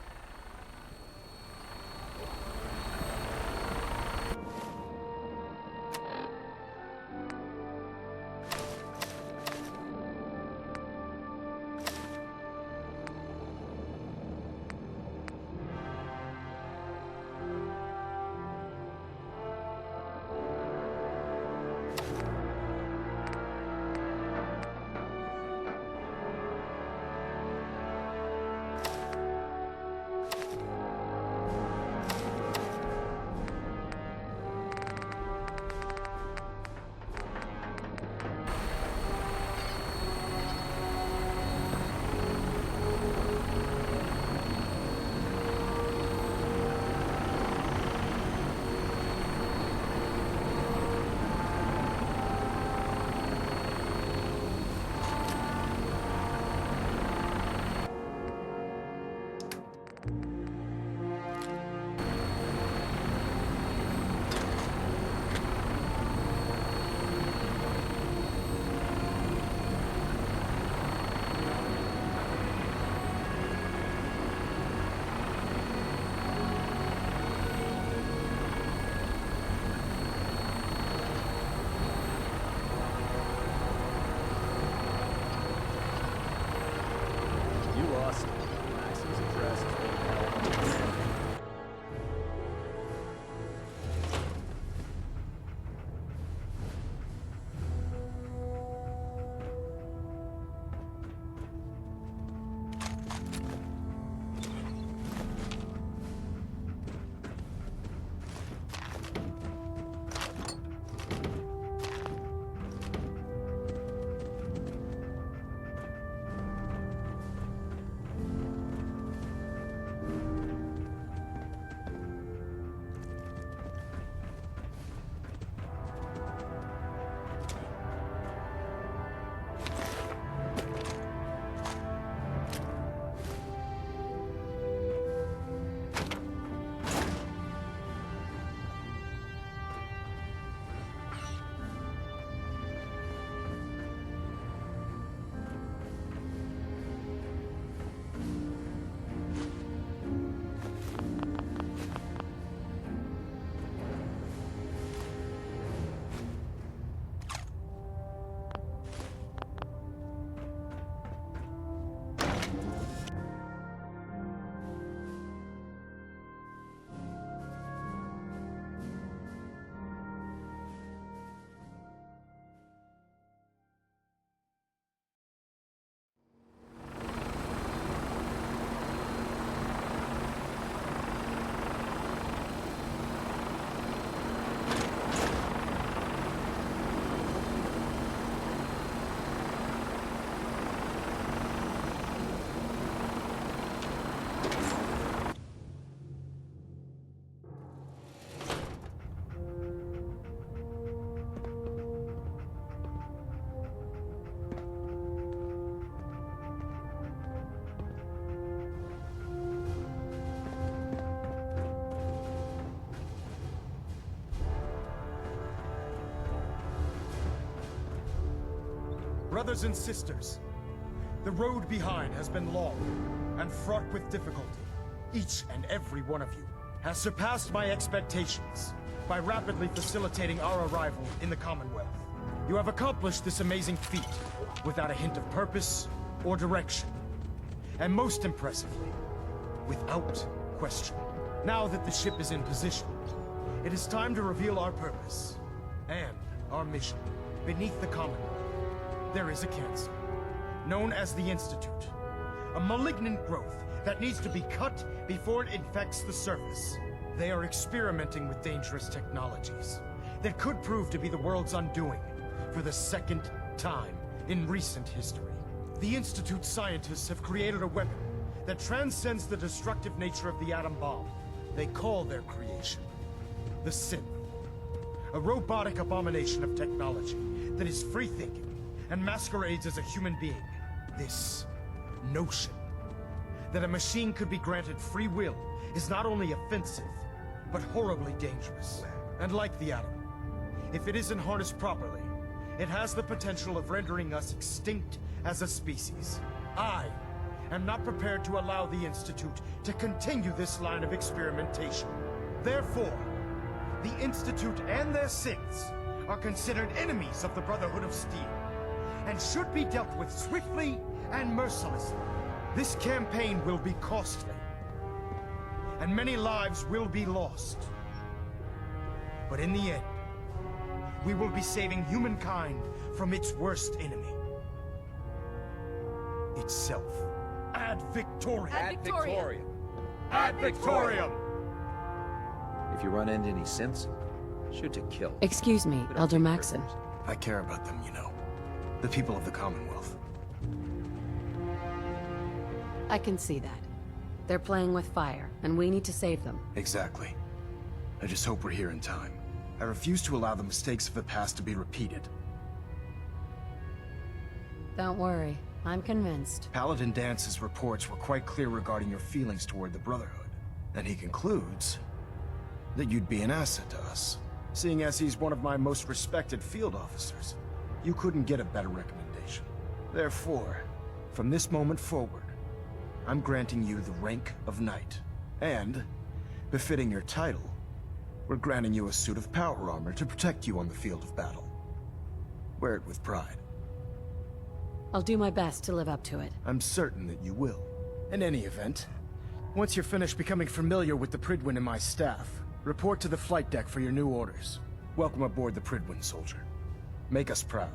Brothers and sisters, the road behind has been long and fraught with difficulty. Each and every one of you has surpassed my expectations by rapidly facilitating our arrival in the Commonwealth. You have accomplished this amazing feat without a hint of purpose or direction. And most impressively, without question. Now that the ship is in position, it is time to reveal our purpose and our mission. Beneath the Commonwealth, there is a cancer, known as the Institute. A malignant growth that needs to be cut before it infects the surface. They are experimenting with dangerous technologies that could prove to be the world's undoing for the second time in recent history. The Institute's scientists have created a weapon that transcends the destructive nature of the atom bomb. They call their creation the Synth. A robotic abomination of technology that is free-thinking and masquerades as a human being. This notion that a machine could be granted free will is not only offensive, but horribly dangerous. And like the atom, if it isn't harnessed properly, it has the potential of rendering us extinct as a species. I am not prepared to allow the Institute to continue this line of experimentation. Therefore, the Institute and their synths are considered enemies of the Brotherhood of Steel, and should be dealt with swiftly and mercilessly. This campaign will be costly, and many lives will be lost. But in the end, we will be saving humankind from its worst enemy. Itself. Ad Victoriam! Ad Victoriam! Ad Victoriam! If you run into any synths, shoot to kill. Excuse me, Elder Maxon. I care about them, you know. The people of the Commonwealth. I can see that. They're playing with fire, and we need to save them. Exactly. I just hope we're here in time. I refuse to allow the mistakes of the past to be repeated. Don't worry, I'm convinced. Paladin Dance's reports were quite clear regarding your feelings toward the Brotherhood. And he concludes that you'd be an asset to us. Seeing as he's one of my most respected field officers, you couldn't get a better recommendation. Therefore, from this moment forward, I'm granting you the rank of Knight. And, befitting your title, we're granting you a suit of power armor to protect you on the field of battle. Wear it with pride. I'll do my best to live up to it. I'm certain that you will. In any event, once you're finished becoming familiar with the Pridwin and my staff, report to the flight deck for your new orders. Welcome aboard the Pridwin, soldier. Make us proud.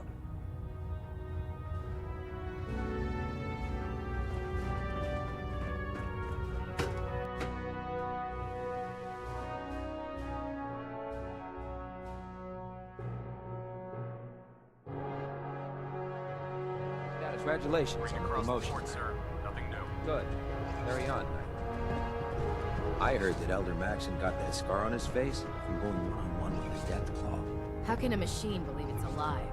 Congratulations on the promotion. Sir. Nothing new. Good. Carry on. I heard that Elder Maxon got that scar on his face from going one-on-one with his death claw. How can a machine believe it's alive?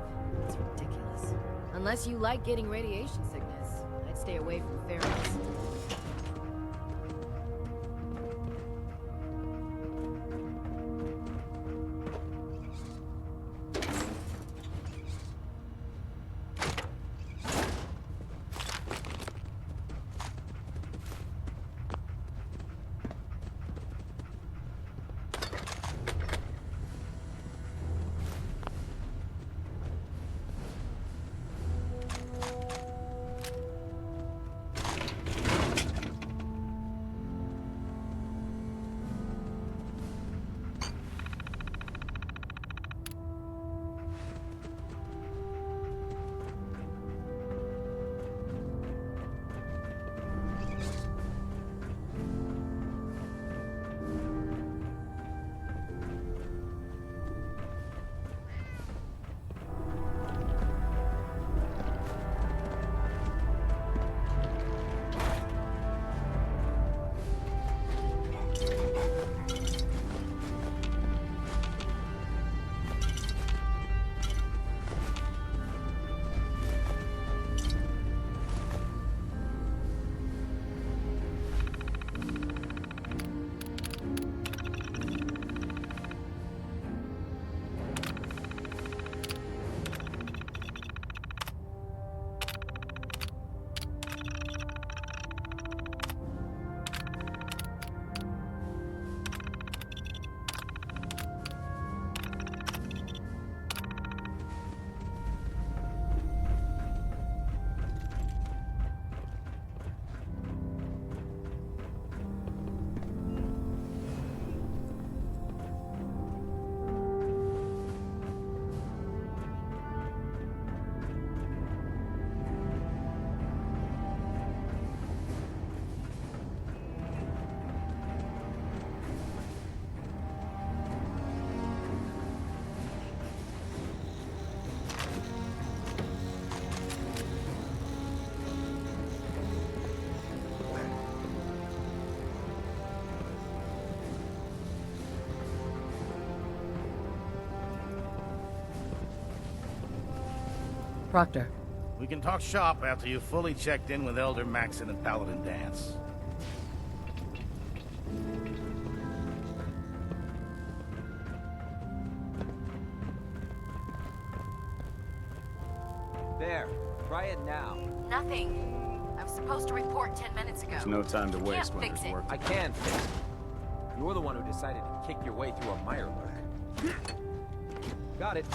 It's ridiculous. Unless you like getting radiation sickness, I'd stay away from ferrets. Proctor. We can talk shop after you've fully checked in with Elder Maxon and Paladin Dance. There. Try it now. Nothing. I was supposed to report 10 minutes ago. There's no time to You waste can't when fix there's it. work. I can fix it. You're the one who decided to kick your way through a mirelurk. Got it.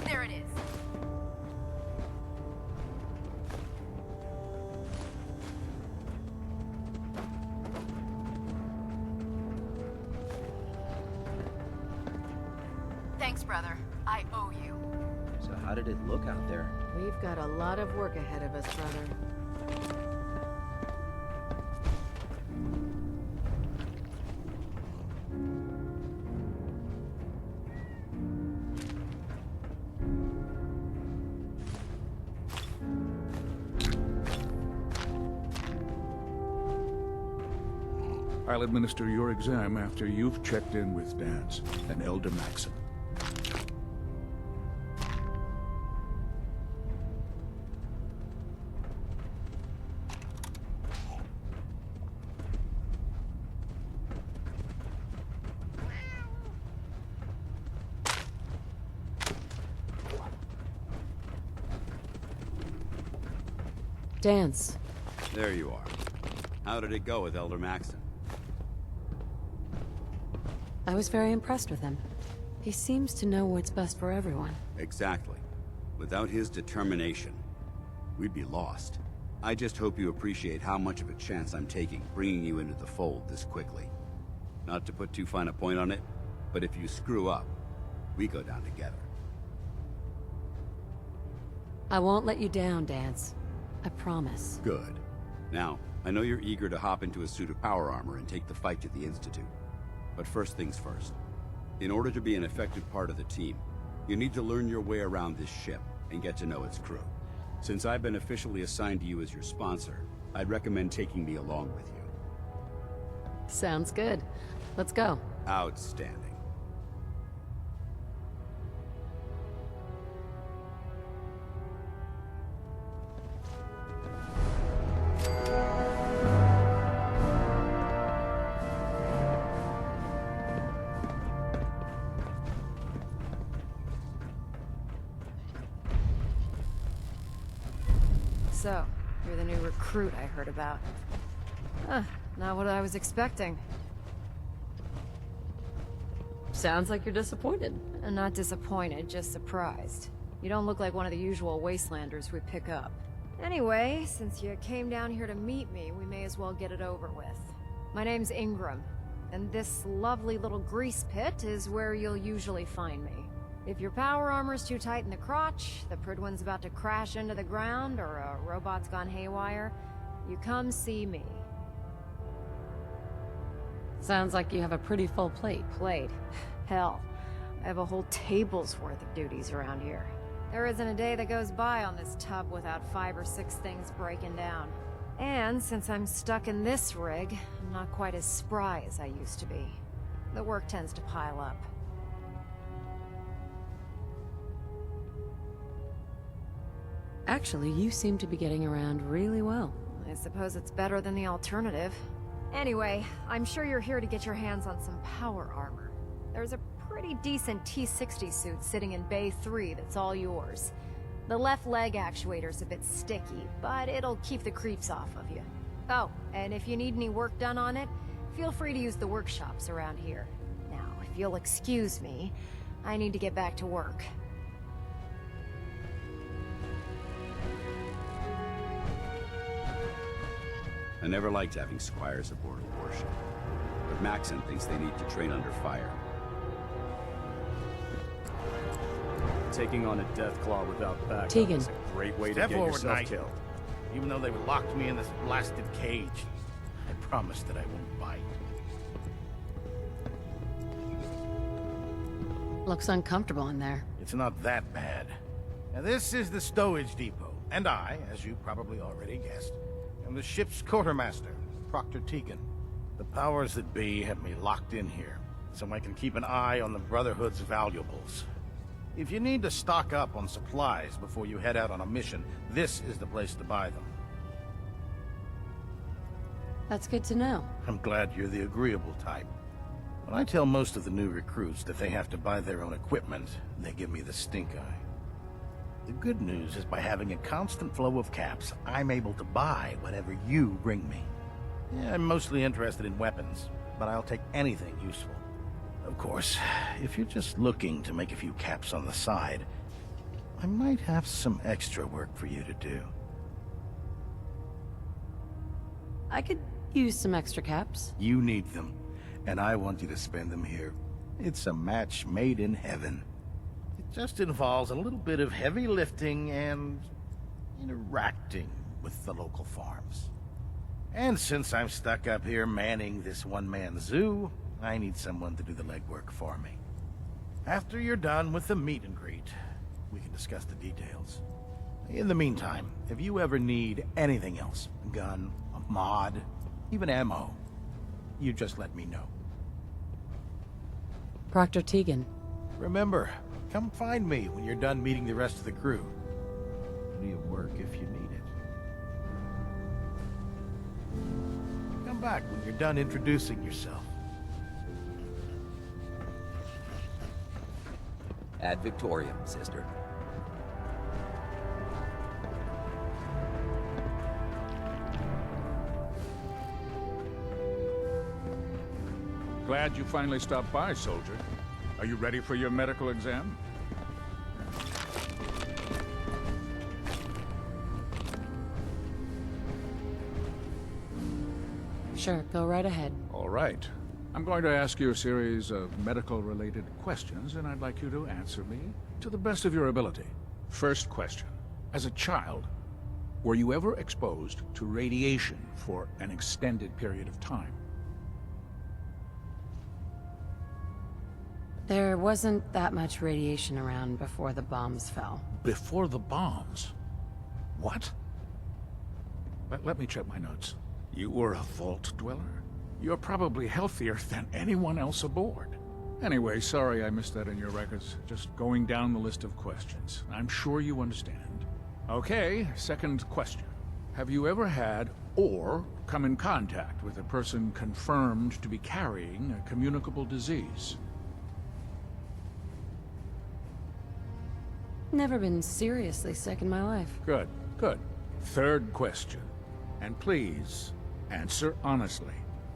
There it is. Thanks, brother. I owe you. So how did it look out there? We've got a lot of work ahead of us, brother. I'll administer your exam after you've checked in with Dance and Elder Maxon. Dance. There you are. How did it go with Elder Maxon? I was very impressed with him. He seems to know what's best for everyone. Exactly. Without his determination, we'd be lost. I just hope you appreciate how much of a chance I'm taking bringing you into the fold this quickly. Not to put too fine a point on it, but if you screw up, we go down together. I won't let you down, Dance. I promise. Good. Now, I know you're eager to hop into a suit of power armor and take the fight to the Institute. But first things first. In order to be an effective part of the team, you need to learn your way around this ship and get to know its crew. Since I've been officially assigned to you as your sponsor, I'd recommend taking me along with you. Sounds good. Let's go. Outstanding. So, you're the new recruit I heard about. Huh, not what I was expecting. Sounds like you're disappointed. I'm not disappointed, just surprised. You don't look like one of the usual wastelanders we pick up. Anyway, since you came down here to meet me, we may as well get it over with. My name's Ingram, and this lovely little grease pit is where you'll usually find me. If your power armor's too tight in the crotch, the Pridwin's about to crash into the ground, or a robot's gone haywire, you come see me. Sounds like you have a pretty full plate. Plate? Hell, I have a whole table's worth of duties around here. There isn't a day that goes by on this tub without 5 or 6 things breaking down. And since I'm stuck in this rig, I'm not quite as spry as I used to be. The work tends to pile up. Actually, you seem to be getting around really well. I suppose it's better than the alternative. Anyway, I'm sure you're here to get your hands on some power armor. There's a pretty decent T-60 suit sitting in Bay 3 that's all yours. The left leg actuator's a bit sticky, but it'll keep the creeps off of you. Oh, and if you need any work done on it, feel free to use the workshops around here. Now, if you'll excuse me, I need to get back to work. I never liked having squires aboard a warship, but Maxon thinks they need to train under fire. Taking on a Deathclaw without backup Tegan. is a great way Step to get forward, yourself Knight. killed. Even though they've locked me in this blasted cage, I promise that I won't bite. Looks uncomfortable in there. It's not that bad. Now this is the stowage depot, and I, as you probably already guessed, am the ship's quartermaster, Proctor Tegan. The powers that be have me locked in here, so I can keep an eye on the Brotherhood's valuables. If you need to stock up on supplies before you head out on a mission, this is the place to buy them. That's good to know. I'm glad you're the agreeable type. When I tell most of the new recruits that they have to buy their own equipment, they give me the stink eye. The good news is by having a constant flow of caps, I'm able to buy whatever you bring me. Yeah, I'm mostly interested in weapons, but I'll take anything useful. Of course, if you're just looking to make a few caps on the side, I might have some extra work for you to do. I could use some extra caps. You need them, and I want you to spend them here. It's a match made in heaven. It just involves a little bit of heavy lifting and interacting with the local farms. And since I'm stuck up here manning this one-man zoo, I need someone to do the legwork for me. After you're done with the meet and greet, we can discuss the details. In the meantime, if you ever need anything else, a gun, a mod, even ammo, you just let me know. Proctor Tegan. Remember, come find me when you're done meeting the rest of the crew. Plenty of work if you need it. Come back when you're done introducing yourself. Ad Victoriam, sister. Glad you finally stopped by, soldier. Are you ready for your medical exam? Sure, go right ahead. All right. I'm going to ask you a series of medical-related questions, and I'd like you to answer me to the best of your ability. First question. As a child, were you ever exposed to radiation for an extended period of time? There wasn't that much radiation around before the bombs fell. Before the bombs? What? Let me check my notes. You were a vault dweller? You're probably healthier than anyone else aboard. Anyway, sorry I missed that in your records. Just going down the list of questions. I'm sure you understand. Okay, second question. Have you ever had or come in contact with a person confirmed to be carrying a communicable disease? Never been seriously sick in my life. Good, good. Third question. And please, answer honestly.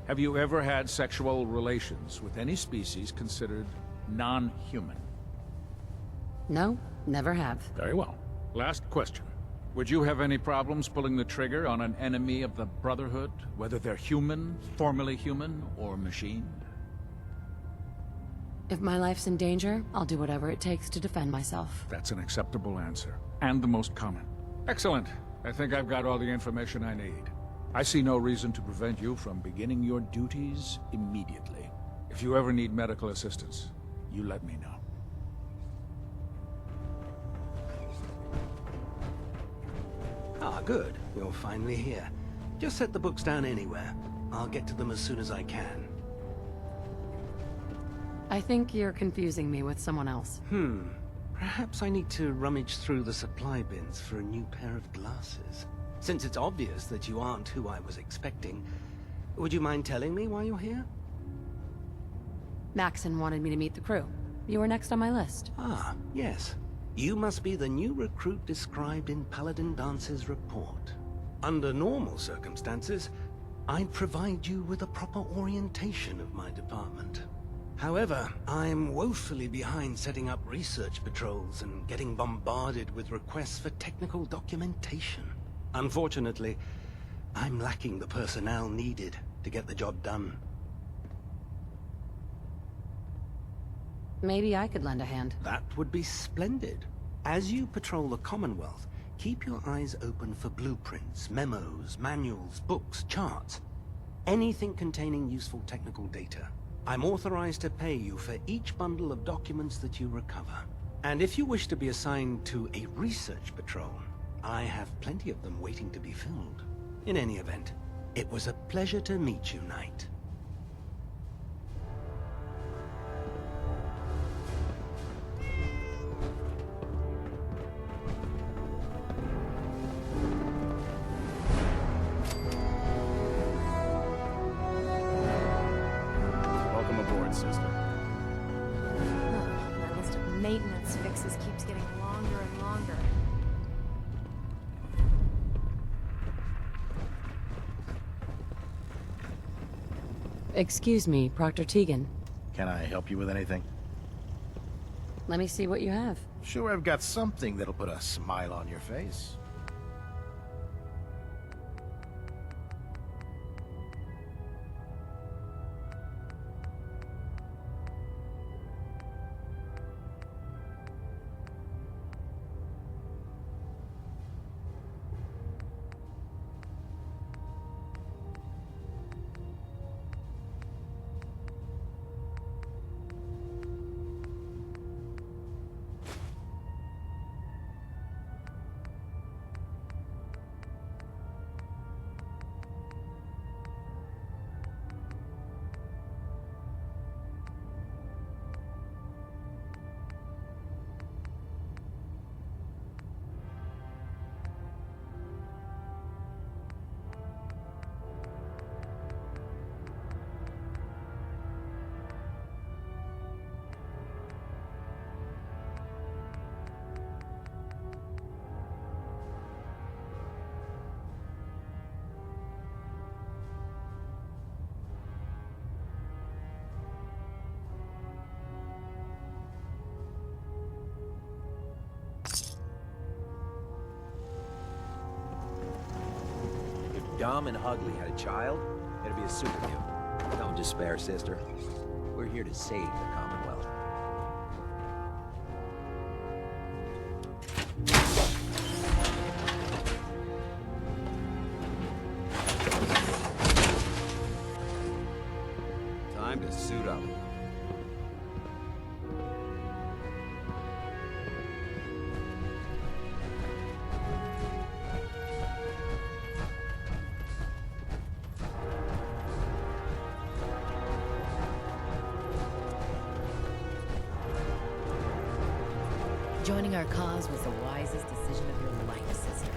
Have you ever had sexual relations with any species considered non-human? No, never have. Very well. Last question. Would you have any problems pulling the trigger on an enemy of the Brotherhood, whether they're human, formerly human, or machined? If my life's in danger, I'll do whatever it takes to defend myself. That's an acceptable answer, and the most common. Excellent. I think I've got all the information I need. I see no reason to prevent you from beginning your duties immediately. If you ever need medical assistance, you let me know. Ah, good. You're finally here. Just set the books down anywhere. I'll get to them as soon as I can. I think you're confusing me with someone else. Perhaps I need to rummage through the supply bins for a new pair of glasses. Since it's obvious that you aren't who I was expecting, would you mind telling me why you're here? Maxon wanted me to meet the crew. You were next on my list. Ah, yes. You must be the new recruit described in Paladin Dance's report. Under normal circumstances, I'd provide you with a proper orientation of my department. However, I'm woefully behind setting up research patrols and getting bombarded with requests for technical documentation. Unfortunately, I'm lacking the personnel needed to get the job done. Maybe I could lend a hand. That would be splendid. As you patrol the Commonwealth, keep your eyes open for blueprints, memos, manuals, books, charts. Anything containing useful technical data. I'm authorized to pay you for each bundle of documents that you recover. And if you wish to be assigned to a research patrol, I have plenty of them waiting to be filled. In any event, it was a pleasure to meet you, Knight. maintenance fixes keeps getting longer and longer. Excuse me, Proctor Tegan. Can I help you with anything? Let me see what you have. Sure, I've got something that'll put a smile on your face. Dom and Ugly had a child, it'd be a super mutant. Don't despair, sister. We're here to save the Commonwealth. Time to suit up. Joining our cause was the wisest decision of your life, sister.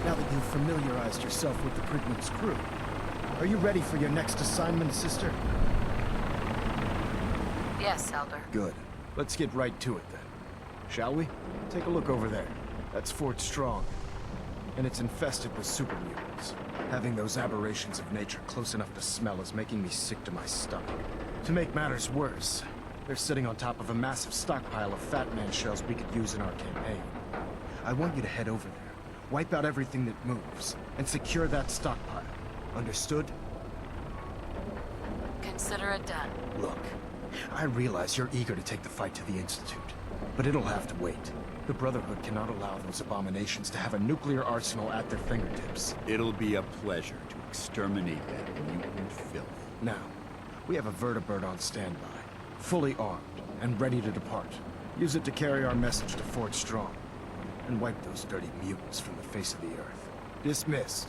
Now that you've familiarized yourself with the Prigman's crew, are you ready for your next assignment, sister? Yes, Elder. Good. Let's get right to it then. Shall we? Take a look over there. That's Fort Strong. And it's infested with super mutants. Having those aberrations of nature close enough to smell is making me sick to my stomach. To make matters worse, they're sitting on top of a massive stockpile of Fat Man shells we could use in our campaign. I want you to head over there, wipe out everything that moves, and secure that stockpile. Understood? Consider it done. Look, I realize you're eager to take the fight to the Institute, but it'll have to wait. The Brotherhood cannot allow those abominations to have a nuclear arsenal at their fingertips. It'll be a pleasure to exterminate that mutant filth. Now, we have a vertibird on standby, fully armed and ready to depart. Use it to carry our message to Fort Strong, and wipe those dirty mutants from the face of the earth. Dismissed.